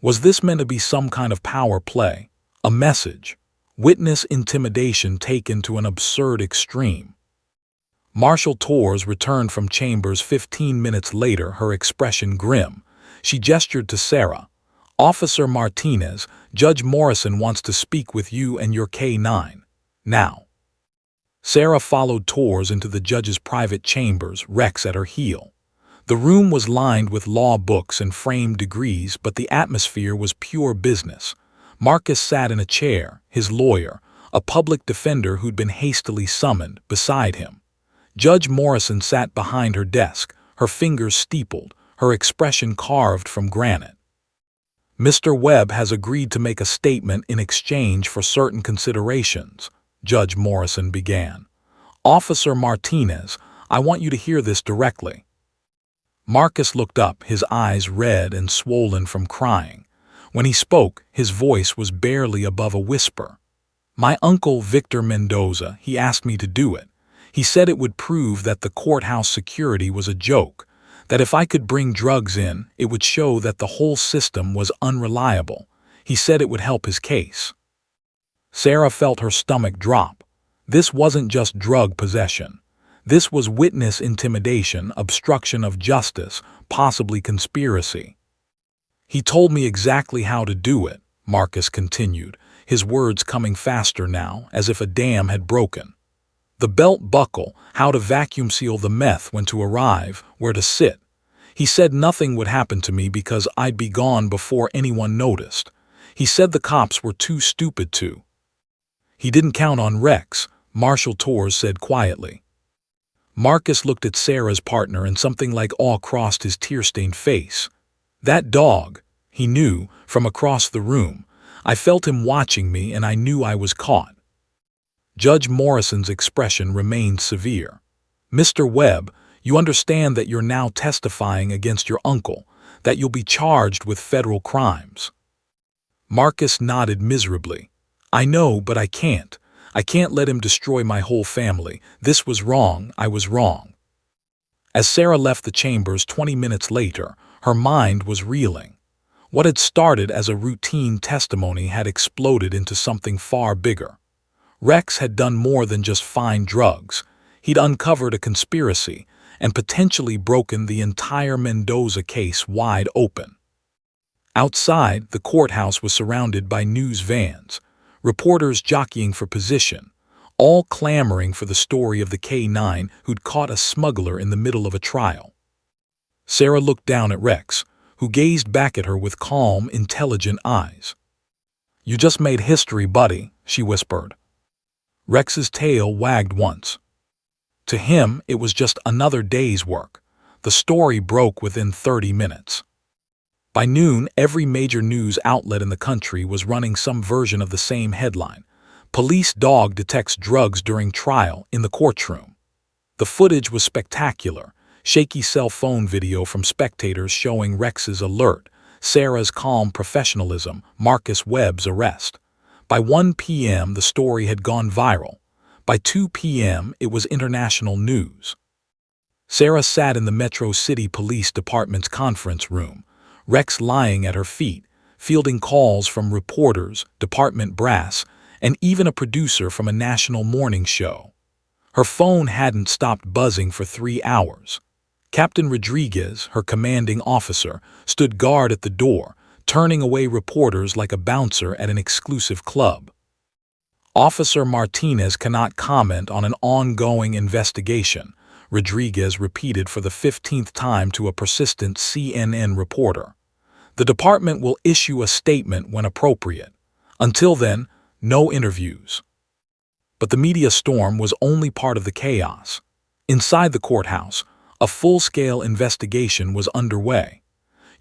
Was this meant to be some kind of power play? A message? Witness intimidation taken to an absurd extreme. Marshal Torres returned from chambers 15 minutes later, her expression grim. She gestured to Sarah. Officer Martinez, Judge Morrison wants to speak with you and your K-9. Now. Sarah followed Torres into the judge's private chambers, Rex at her heel. The room was lined with law books and framed degrees, but the atmosphere was pure business. Marcus sat in a chair, his lawyer, a public defender who'd been hastily summoned, beside him. Judge Morrison sat behind her desk, her fingers steepled, her expression carved from granite. Mr. Webb has agreed to make a statement in exchange for certain considerations, Judge Morrison began. Officer Martinez, I want you to hear this directly. Marcus looked up, his eyes red and swollen from crying. When he spoke, his voice was barely above a whisper. My uncle Victor Mendoza, he asked me to do it. He said it would prove that the courthouse security was a joke, that if I could bring drugs in, it would show that the whole system was unreliable. He said it would help his case. Sarah felt her stomach drop. This wasn't just drug possession. This was witness intimidation, obstruction of justice, possibly conspiracy. He told me exactly how to do it, Marcus continued, his words coming faster now, as if a dam had broken. The belt buckle, how to vacuum seal the meth when to arrive, where to sit. He said nothing would happen to me because I'd be gone before anyone noticed. He said the cops were too stupid to. He didn't count on Rex, Marshal Torres said quietly. Marcus looked at Sarah's partner and something like awe crossed his tear-stained face. That dog, he knew, from across the room. I felt him watching me and I knew I was caught. Judge Morrison's expression remained severe. Mr. Webb, you understand that you're now testifying against your uncle, that you'll be charged with federal crimes. Marcus nodded miserably. I know, but I can't. I can't let him destroy my whole family. This was wrong. I was wrong. As Sarah left the chambers 20 minutes later, her mind was reeling. What had started as a routine testimony had exploded into something far bigger. Rex had done more than just find drugs. He'd uncovered a conspiracy and potentially broken the entire Mendoza case wide open. Outside, the courthouse was surrounded by news vans, reporters jockeying for position, all clamoring for the story of the K-9 who'd caught a smuggler in the middle of a trial. Sarah looked down at Rex, who gazed back at her with calm, intelligent eyes. You just made history, buddy, she whispered. Rex's tail wagged once. To him, it was just another day's work. The story broke within 30 minutes. By noon, every major news outlet in the country was running some version of the same headline. Police dog detects drugs during trial in the courtroom. The footage was spectacular. Shaky cell phone video from spectators showing Rex's alert, Sarah's calm professionalism, Marcus Webb's arrest. By 1 p.m., the story had gone viral. By 2 p.m., it was international news. Sarah sat in the Metro City Police Department's conference room, Rex lying at her feet, fielding calls from reporters, department brass, and even a producer from a national morning show. Her phone hadn't stopped buzzing for 3 hours. Captain Rodriguez, her commanding officer, stood guard at the door, turning away reporters like a bouncer at an exclusive club. Officer Martinez cannot comment on an ongoing investigation, Rodriguez repeated for the 15th time to a persistent CNN reporter. The department will issue a statement when appropriate. Until then, no interviews. But the media storm was only part of the chaos. Inside the courthouse, a full-scale investigation was underway.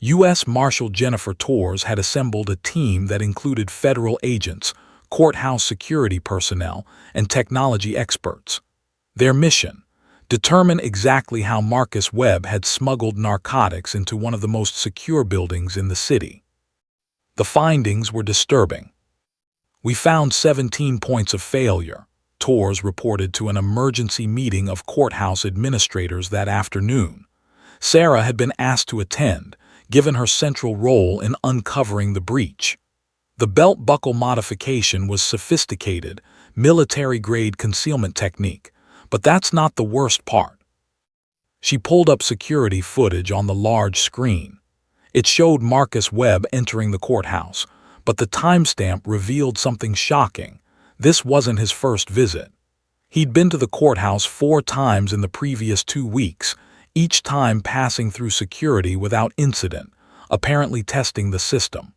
U.S. Marshal Jennifer Torres had assembled a team that included federal agents, courthouse security personnel, and technology experts. Their mission: determine exactly how Marcus Webb had smuggled narcotics into one of the most secure buildings in the city. The findings were disturbing. We found 17 points of failure, Torres reported to an emergency meeting of courthouse administrators that afternoon. Sarah had been asked to attend, given her central role in uncovering the breach. The belt buckle modification was sophisticated, military-grade concealment technique, but that's not the worst part. She pulled up security footage on the large screen. It showed Marcus Webb entering the courthouse, but the timestamp revealed something shocking. This wasn't his first visit. He'd been to the courthouse 4 times in the previous 2 weeks, each time passing through security without incident, apparently testing the system.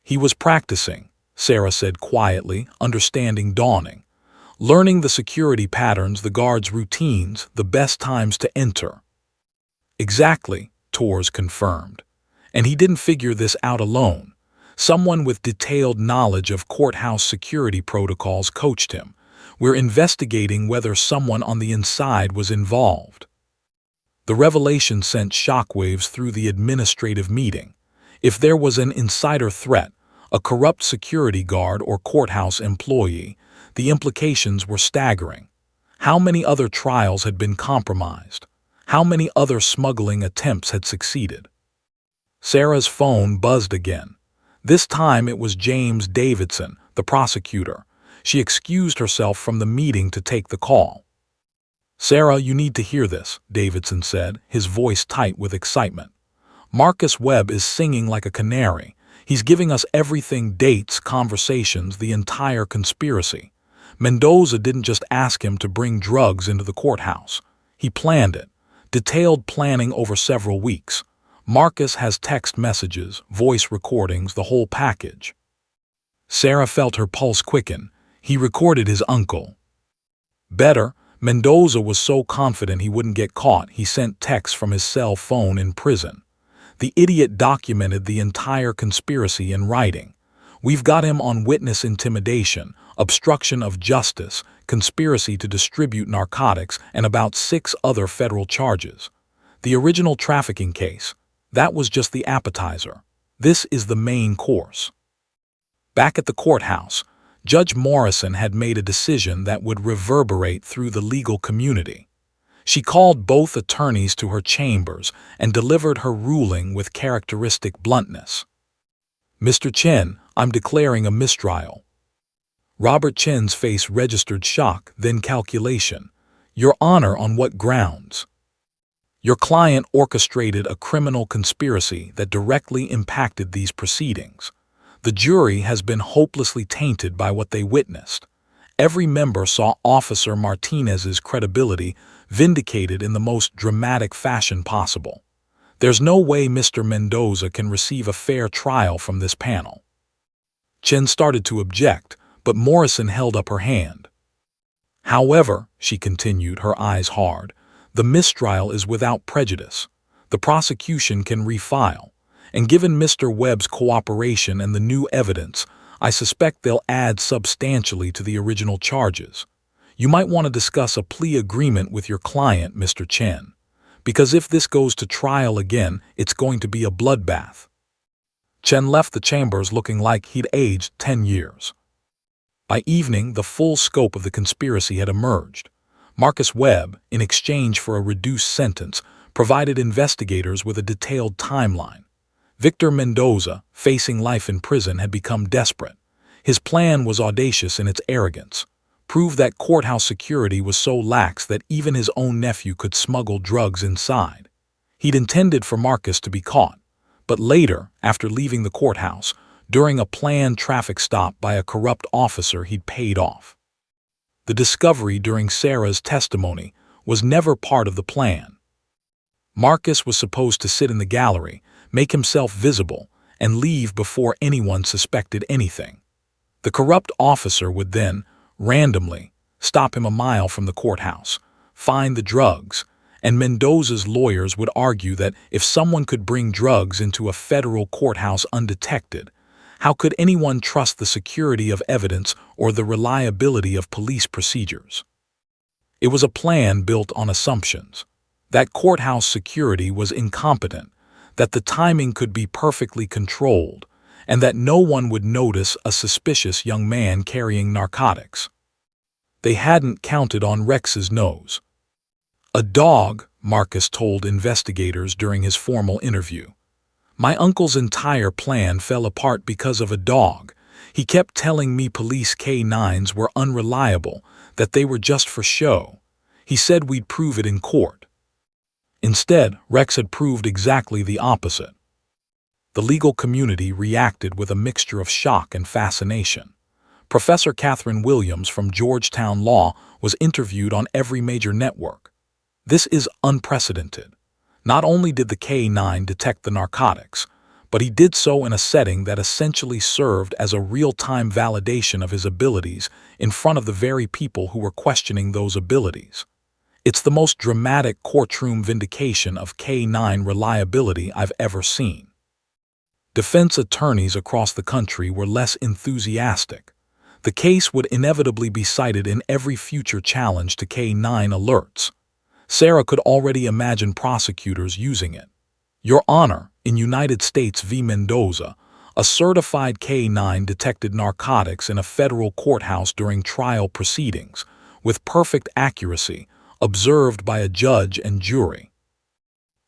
He was practicing, Sarah said quietly, understanding dawning. Learning the security patterns, the guards' routines, the best times to enter. Exactly, Torres confirmed. And he didn't figure this out alone. Someone with detailed knowledge of courthouse security protocols coached him. We're investigating whether someone on the inside was involved. The revelation sent shockwaves through the administrative meeting. If there was an insider threat, a corrupt security guard or courthouse employee, the implications were staggering. How many other trials had been compromised? How many other smuggling attempts had succeeded? Sarah's phone buzzed again. This time it was James Davidson, the prosecutor. She excused herself from the meeting to take the call. Sarah, you need to hear this, Davidson said, his voice tight with excitement. Marcus Webb is singing like a canary. He's giving us everything: dates, conversations, the entire conspiracy. Mendoza didn't just ask him to bring drugs into the courthouse. He planned it. Detailed planning over several weeks. Marcus has text messages, voice recordings, the whole package. Sarah felt her pulse quicken. He recorded his uncle. Better, Mendoza was so confident he wouldn't get caught, he sent texts from his cell phone in prison. The idiot documented the entire conspiracy in writing. We've got him on witness intimidation, obstruction of justice, conspiracy to distribute narcotics, and about 6 other federal charges. The original trafficking case, that was just the appetizer. This is the main course. Back at the courthouse, Judge Morrison had made a decision that would reverberate through the legal community. She called both attorneys to her chambers and delivered her ruling with characteristic bluntness. "Mr. Chen, I'm declaring a mistrial." Robert Chen's face registered shock, then calculation. "Your Honor, on what grounds?" "Your client orchestrated a criminal conspiracy that directly impacted these proceedings. The jury has been hopelessly tainted by what they witnessed. Every member saw Officer Martinez's credibility vindicated in the most dramatic fashion possible. There's no way Mr. Mendoza can receive a fair trial from this panel." Chen started to object, but Morrison held up her hand. "However," she continued, her eyes hard, "the mistrial is without prejudice. The prosecution can refile, and given Mr. Webb's cooperation and the new evidence, I suspect they'll add substantially to the original charges. You might want to discuss a plea agreement with your client, Mr. Chen, because if this goes to trial again, it's going to be a bloodbath." Chen left the chambers looking like he'd aged 10 years. By evening, the full scope of the conspiracy had emerged. Marcus Webb, in exchange for a reduced sentence, provided investigators with a detailed timeline. Victor Mendoza, facing life in prison, had become desperate. His plan was audacious in its arrogance. Prove that courthouse security was so lax that even his own nephew could smuggle drugs inside. He'd intended for Marcus to be caught, but later, after leaving the courthouse, during a planned traffic stop by a corrupt officer he'd paid off. The discovery during Sarah's testimony was never part of the plan. Marcus was supposed to sit in the gallery, make himself visible, and leave before anyone suspected anything. The corrupt officer would then, randomly, stop him a mile from the courthouse, find the drugs, and Mendoza's lawyers would argue that if someone could bring drugs into a federal courthouse undetected, how could anyone trust the security of evidence or the reliability of police procedures? It was a plan built on assumptions. That courthouse security was incompetent, that the timing could be perfectly controlled, and that no one would notice a suspicious young man carrying narcotics. They hadn't counted on Rex's nose. "A dog," Marcus told investigators during his formal interview. "My uncle's entire plan fell apart because of a dog. He kept telling me police K9s were unreliable, that they were just for show. He said we'd prove it in court." Instead, Rex had proved exactly the opposite. The legal community reacted with a mixture of shock and fascination. Professor Catherine Williams from Georgetown Law was interviewed on every major network. "This is unprecedented. Not only did the K9 detect the narcotics, but he did so in a setting that essentially served as a real-time validation of his abilities in front of the very people who were questioning those abilities. It's the most dramatic courtroom vindication of K9 reliability I've ever seen." Defense attorneys across the country were less enthusiastic. The case would inevitably be cited in every future challenge to K9 alerts. Sarah could already imagine prosecutors using it. "Your Honor, in United States v. Mendoza, a certified K9 detected narcotics in a federal courthouse during trial proceedings, with perfect accuracy, observed by a judge and jury."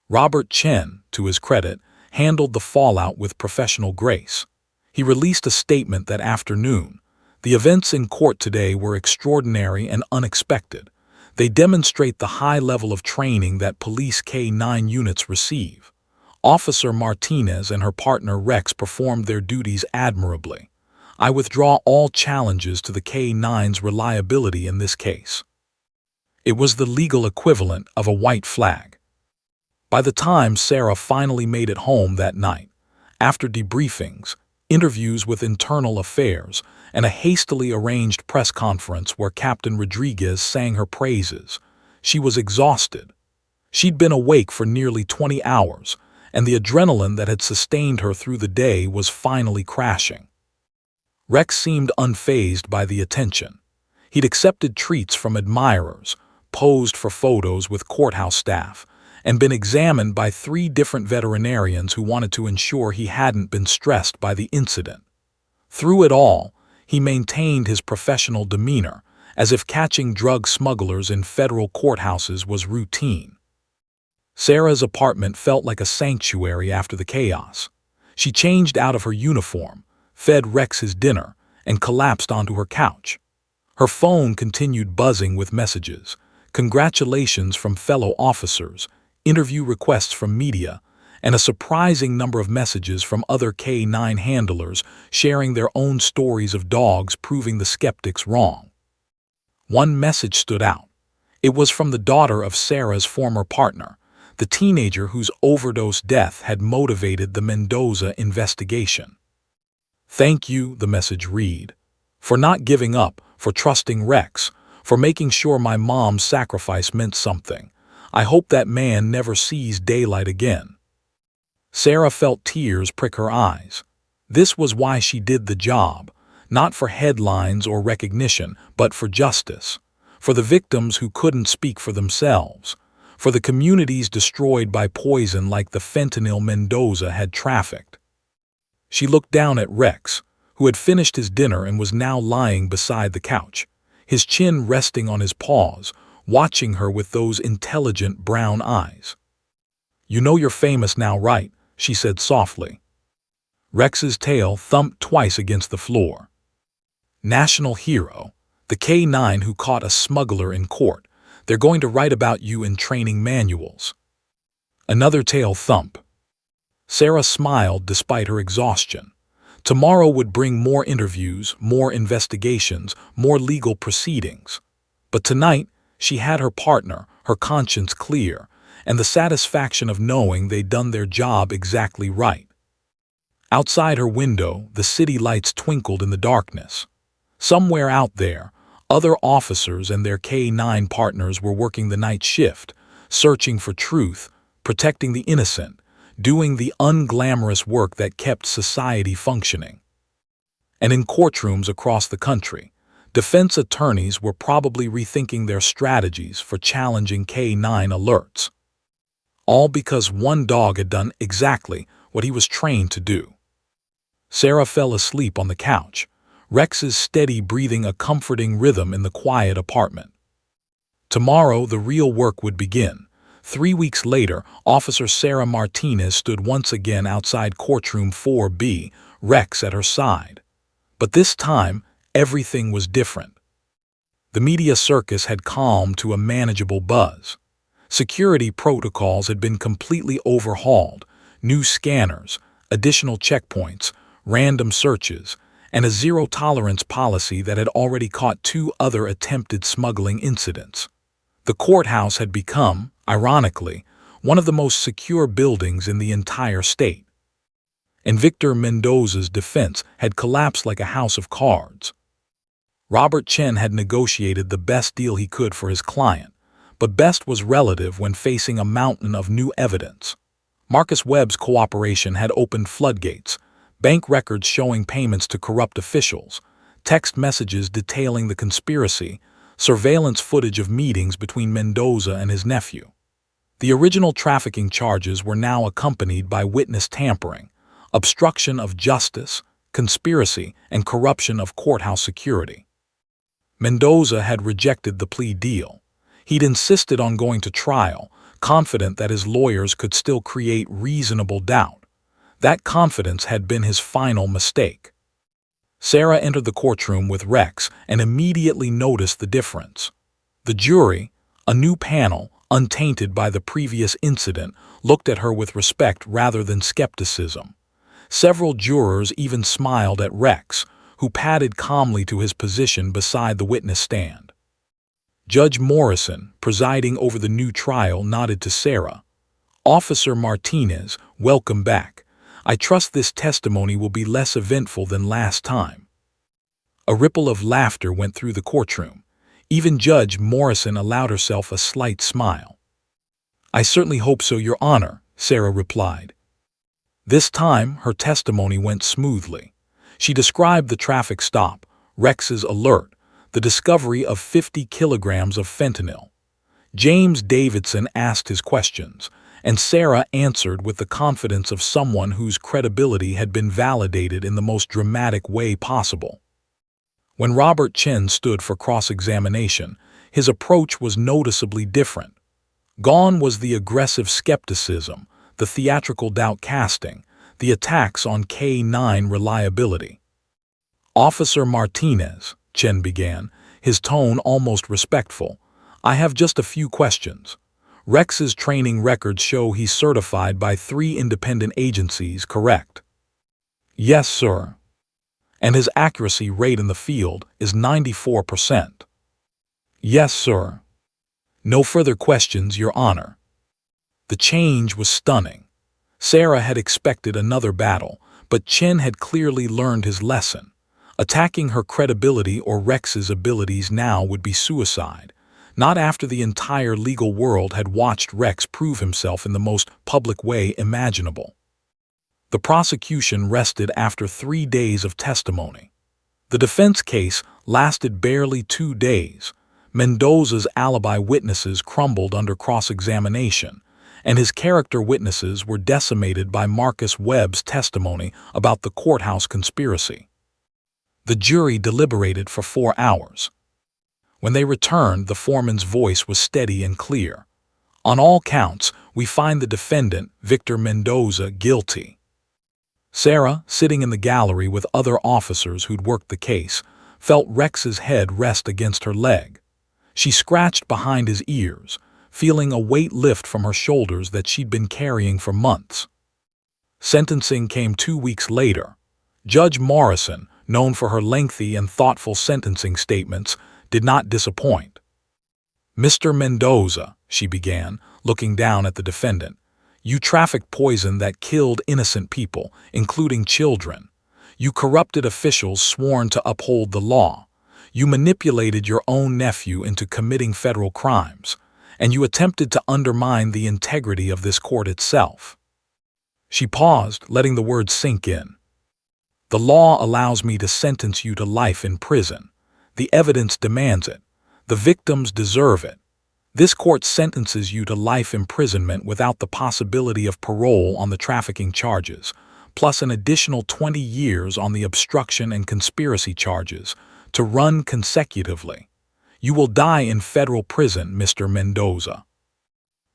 Robert Chen, to his credit, handled the fallout with professional grace. He released a statement that afternoon. "The events in court today were extraordinary and unexpected. They demonstrate the high level of training that police K9 units receive. Officer Martinez and her partner Rex performed their duties admirably. I withdraw all challenges to the K9's reliability in this case." It was the legal equivalent of a white flag. By the time Sarah finally made it home that night, after debriefings, interviews with Internal Affairs, and a hastily arranged press conference where Captain Rodriguez sang her praises, she was exhausted. She'd been awake for nearly 20 hours, and the adrenaline that had sustained her through the day was finally crashing. Rex seemed unfazed by the attention. He'd accepted treats from admirers, posed for photos with courthouse staff, and been examined by 3 different veterinarians who wanted to ensure he hadn't been stressed by the incident. Through it all, he maintained his professional demeanor, as if catching drug smugglers in federal courthouses was routine. Sarah's apartment felt like a sanctuary after the chaos. She changed out of her uniform, fed Rex his dinner, and collapsed onto her couch. Her phone continued buzzing with messages, congratulations from fellow officers, interview requests from media, and a surprising number of messages from other K-9 handlers sharing their own stories of dogs proving the skeptics wrong. One message stood out. It was from the daughter of Sarah's former partner, the teenager whose overdose death had motivated the Mendoza investigation. "Thank you," the message read, "for not giving up, for trusting Rex, for making sure my mom's sacrifice meant something. I hope that man never sees daylight again." Sarah felt tears prick her eyes. This was why she did the job, not for headlines or recognition, but for justice, for the victims who couldn't speak for themselves, for the communities destroyed by poison like the fentanyl Mendoza had trafficked. She looked down at Rex, who had finished his dinner and was now lying beside the couch, his chin resting on his paws, watching her with those intelligent brown eyes. "You know you're famous now, right?" she said softly. Rex's tail thumped twice against the floor. "National hero, the K-9 who caught a smuggler in court. They're going to write about you in training manuals." Another tail thump. Sarah smiled despite her exhaustion. Tomorrow would bring more interviews, more investigations, more legal proceedings. But tonight, she had her partner, her conscience clear, and the satisfaction of knowing they'd done their job exactly right. Outside her window, the city lights twinkled in the darkness. Somewhere out there, other officers and their K-9 partners were working the night shift, searching for truth, protecting the innocent, doing the unglamorous work that kept society functioning. And in courtrooms across the country, defense attorneys were probably rethinking their strategies for challenging K-9 alerts. All because one dog had done exactly what he was trained to do. Sarah fell asleep on the couch, Rex's steady breathing a comforting rhythm in the quiet apartment. Tomorrow, the real work would begin. 3 weeks later, Officer Sarah Martinez stood once again outside courtroom 4B, Rex at her side. But this time, everything was different. The media circus had calmed to a manageable buzz. Security protocols had been completely overhauled, new scanners, additional checkpoints, random searches, and a zero-tolerance policy that had already caught 2 other attempted smuggling incidents. The courthouse had become, ironically, one of the most secure buildings in the entire state. And Victor Mendoza's defense had collapsed like a house of cards. Robert Chen had negotiated the best deal he could for his client, but best was relative when facing a mountain of new evidence. Marcus Webb's cooperation had opened floodgates, bank records showing payments to corrupt officials, text messages detailing the conspiracy, surveillance footage of meetings between Mendoza and his nephew. The original trafficking charges were now accompanied by witness tampering, obstruction of justice, conspiracy, and corruption of courthouse security. Mendoza had rejected the plea deal. He'd insisted on going to trial, confident that his lawyers could still create reasonable doubt. That confidence had been his final mistake. Sarah entered the courtroom with Rex and immediately noticed the difference. The jury, a new panel, untainted by the previous incident, looked at her with respect rather than skepticism. Several jurors even smiled at Rex, who padded calmly to his position beside the witness stand. Judge Morrison, presiding over the new trial, nodded to Sarah. "Officer Martinez, welcome back. I trust this testimony will be less eventful than last time." A ripple of laughter went through the courtroom. Even Judge Morrison allowed herself a slight smile. "I certainly hope so, Your Honor," Sarah replied. This time, her testimony went smoothly. She described the traffic stop, Rex's alert, the discovery of 50 kilograms of fentanyl. James Davidson asked his questions, and Sarah answered with the confidence of someone whose credibility had been validated in the most dramatic way possible. When Robert Chen stood for cross-examination, his approach was noticeably different. Gone was the aggressive skepticism, the theatrical doubt-casting, the attacks on K9 reliability. "Officer Martinez," Chen began, his tone almost respectful, "I have just a few questions. Rex's training records show he's certified by 3 independent agencies, correct?" "Yes, sir." "And his accuracy rate in the field is 94%. "Yes, sir." "No further questions, Your Honor." The change was stunning. Sarah had expected another battle, but Chen had clearly learned his lesson. Attacking her credibility or Rex's abilities now would be suicide, not after the entire legal world had watched Rex prove himself in the most public way imaginable. The prosecution rested after 3 days of testimony. The defense case lasted barely 2 days. Mendoza's alibi witnesses crumbled under cross-examination, and his character witnesses were decimated by Marcus Webb's testimony about the courthouse conspiracy. The jury deliberated for 4 hours. When they returned, the foreman's voice was steady and clear. "On all counts, we find the defendant, Victor Mendoza, guilty." Sarah, sitting in the gallery with other officers who'd worked the case, felt Rex's head rest against her leg. She scratched behind his ears, feeling a weight lift from her shoulders that she'd been carrying for months. Sentencing came 2 weeks later. Judge Morrison, known for her lengthy and thoughtful sentencing statements, did not disappoint. "Mr. Mendoza," she began, looking down at the defendant, "you trafficked poison that killed innocent people, including children. You corrupted officials sworn to uphold the law. You manipulated your own nephew into committing federal crimes, and you attempted to undermine the integrity of this court itself." She paused, letting the words sink in. "The law allows me to sentence you to life in prison. The evidence demands it. The victims deserve it. This court sentences you to life imprisonment without the possibility of parole on the trafficking charges, plus an additional 20 years on the obstruction and conspiracy charges, to run consecutively. You will die in federal prison, Mr. Mendoza."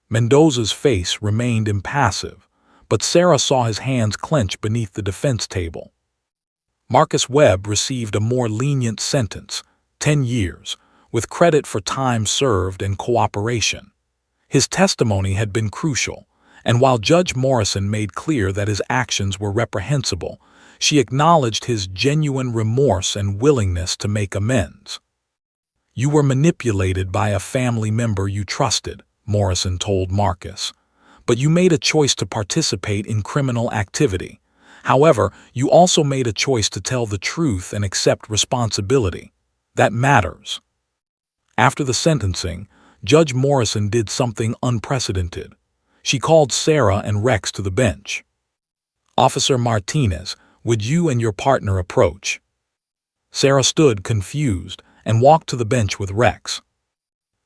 Mendoza's face remained impassive, but Sarah saw his hands clench beneath the defense table. Marcus Webb received a more lenient sentence, 10 years, with credit for time served and cooperation. His testimony had been crucial, and while Judge Morrison made clear that his actions were reprehensible, she acknowledged his genuine remorse and willingness to make amends. "You were manipulated by a family member you trusted," Morrison told Marcus, "but you made a choice to participate in criminal activity. However, you also made a choice to tell the truth and accept responsibility. That matters." After the sentencing, Judge Morrison did something unprecedented. She called Sarah and Rex to the bench. "Officer Martinez, would you and your partner approach?" Sarah stood confused and walked to the bench with Rex.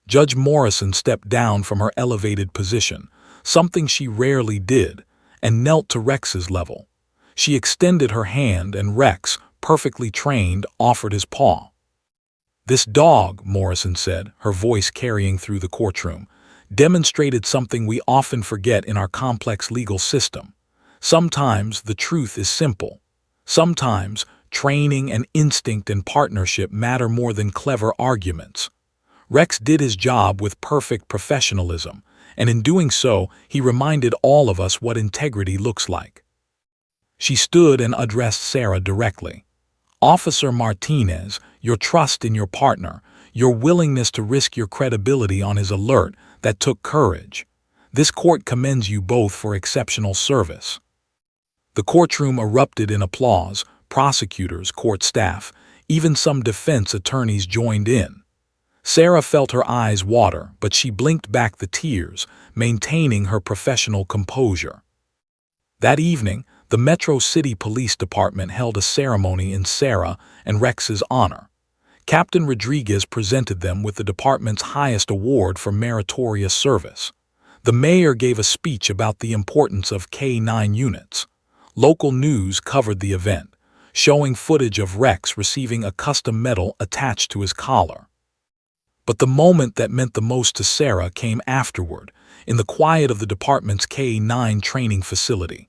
Judge Morrison stepped down from her elevated position, something she rarely did, and knelt to Rex's level. She extended her hand and Rex, perfectly trained, offered his paw. "This dog," Morrison said, her voice carrying through the courtroom, "demonstrated something we often forget in our complex legal system. Sometimes the truth is simple. Sometimes training and instinct and partnership matter more than clever arguments." Rex did his job with perfect professionalism, and in doing so, he reminded all of us what integrity looks like. She stood and addressed Sarah directly. "Officer Martinez, your trust in your partner, your willingness to risk your credibility on his alert, that took courage. This court commends you both for exceptional service." The courtroom erupted in applause. Prosecutors, court staff, even some defense attorneys joined in. Sarah felt her eyes water, but she blinked back the tears, maintaining her professional composure. That evening, the Metro City Police Department held a ceremony in Sarah and Rex's honor. Captain Rodriguez presented them with the department's highest award for meritorious service. The mayor gave a speech about the importance of K-9 units. Local news covered the event, showing footage of Rex receiving a custom medal attached to his collar. But the moment that meant the most to Sarah came afterward, in the quiet of the department's K-9 training facility.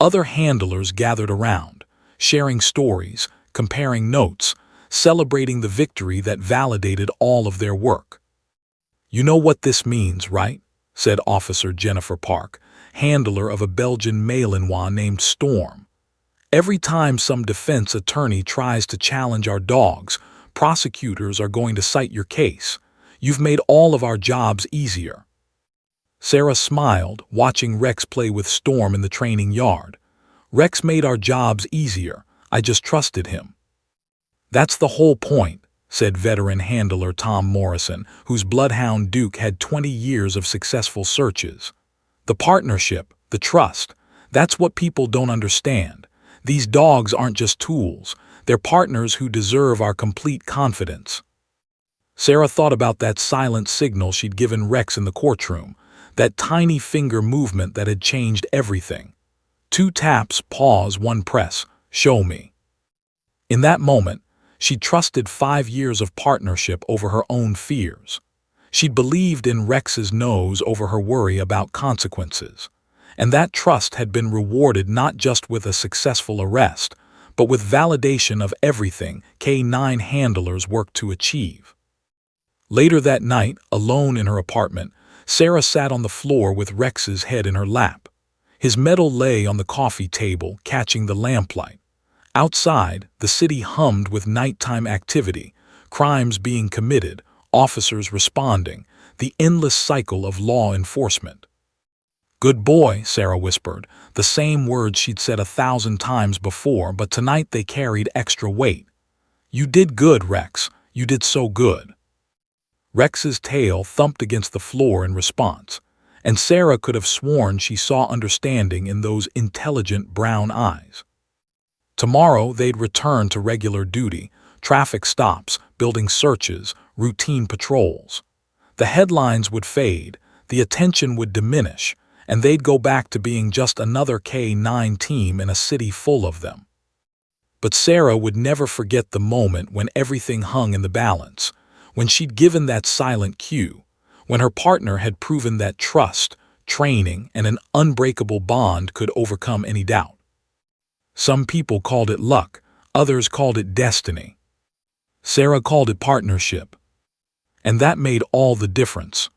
Other handlers gathered around, sharing stories, comparing notes, celebrating the victory that validated all of their work. "You know what this means, right?" said Officer Jennifer Park, handler of a Belgian Malinois named Storm. "Every time some defense attorney tries to challenge our dogs, prosecutors are going to cite your case. You've made all of our jobs easier." Sarah smiled, watching Rex play with Storm in the training yard. "Rex made our jobs easier. I just trusted him." "That's the whole point," said veteran handler Tom Morrison, whose bloodhound Duke had 20 years of successful searches. "The partnership, the trust, that's what people don't understand. These dogs aren't just tools. They're partners who deserve our complete confidence." Sarah thought about that silent signal she'd given Rex in the courtroom, that tiny finger movement that had changed everything. 2 taps, pause, 1 press, show me. In that moment, she'd trusted 5 years of partnership over her own fears. She'd believed in Rex's nose over her worry about consequences. And that trust had been rewarded not just with a successful arrest, but with validation of everything K-9 handlers worked to achieve. Later that night, alone in her apartment, Sarah sat on the floor with Rex's head in her lap. His medal lay on the coffee table, catching the lamplight. Outside, the city hummed with nighttime activity, crimes being committed, officers responding, the endless cycle of law enforcement. "Good boy," Sarah whispered, the same words she'd said 1,000 times before, but tonight they carried extra weight. "You did good, Rex. You did so good." Rex's tail thumped against the floor in response, and Sarah could have sworn she saw understanding in those intelligent brown eyes. Tomorrow they'd return to regular duty, traffic stops, building searches, routine patrols. The headlines would fade, the attention would diminish, and they'd go back to being just another K-9 team in a city full of them. But Sarah would never forget the moment when everything hung in the balance, when she'd given that silent cue, when her partner had proven that trust, training, and an unbreakable bond could overcome any doubt. Some people called it luck, others called it destiny. Sarah called it partnership. And that made all the difference.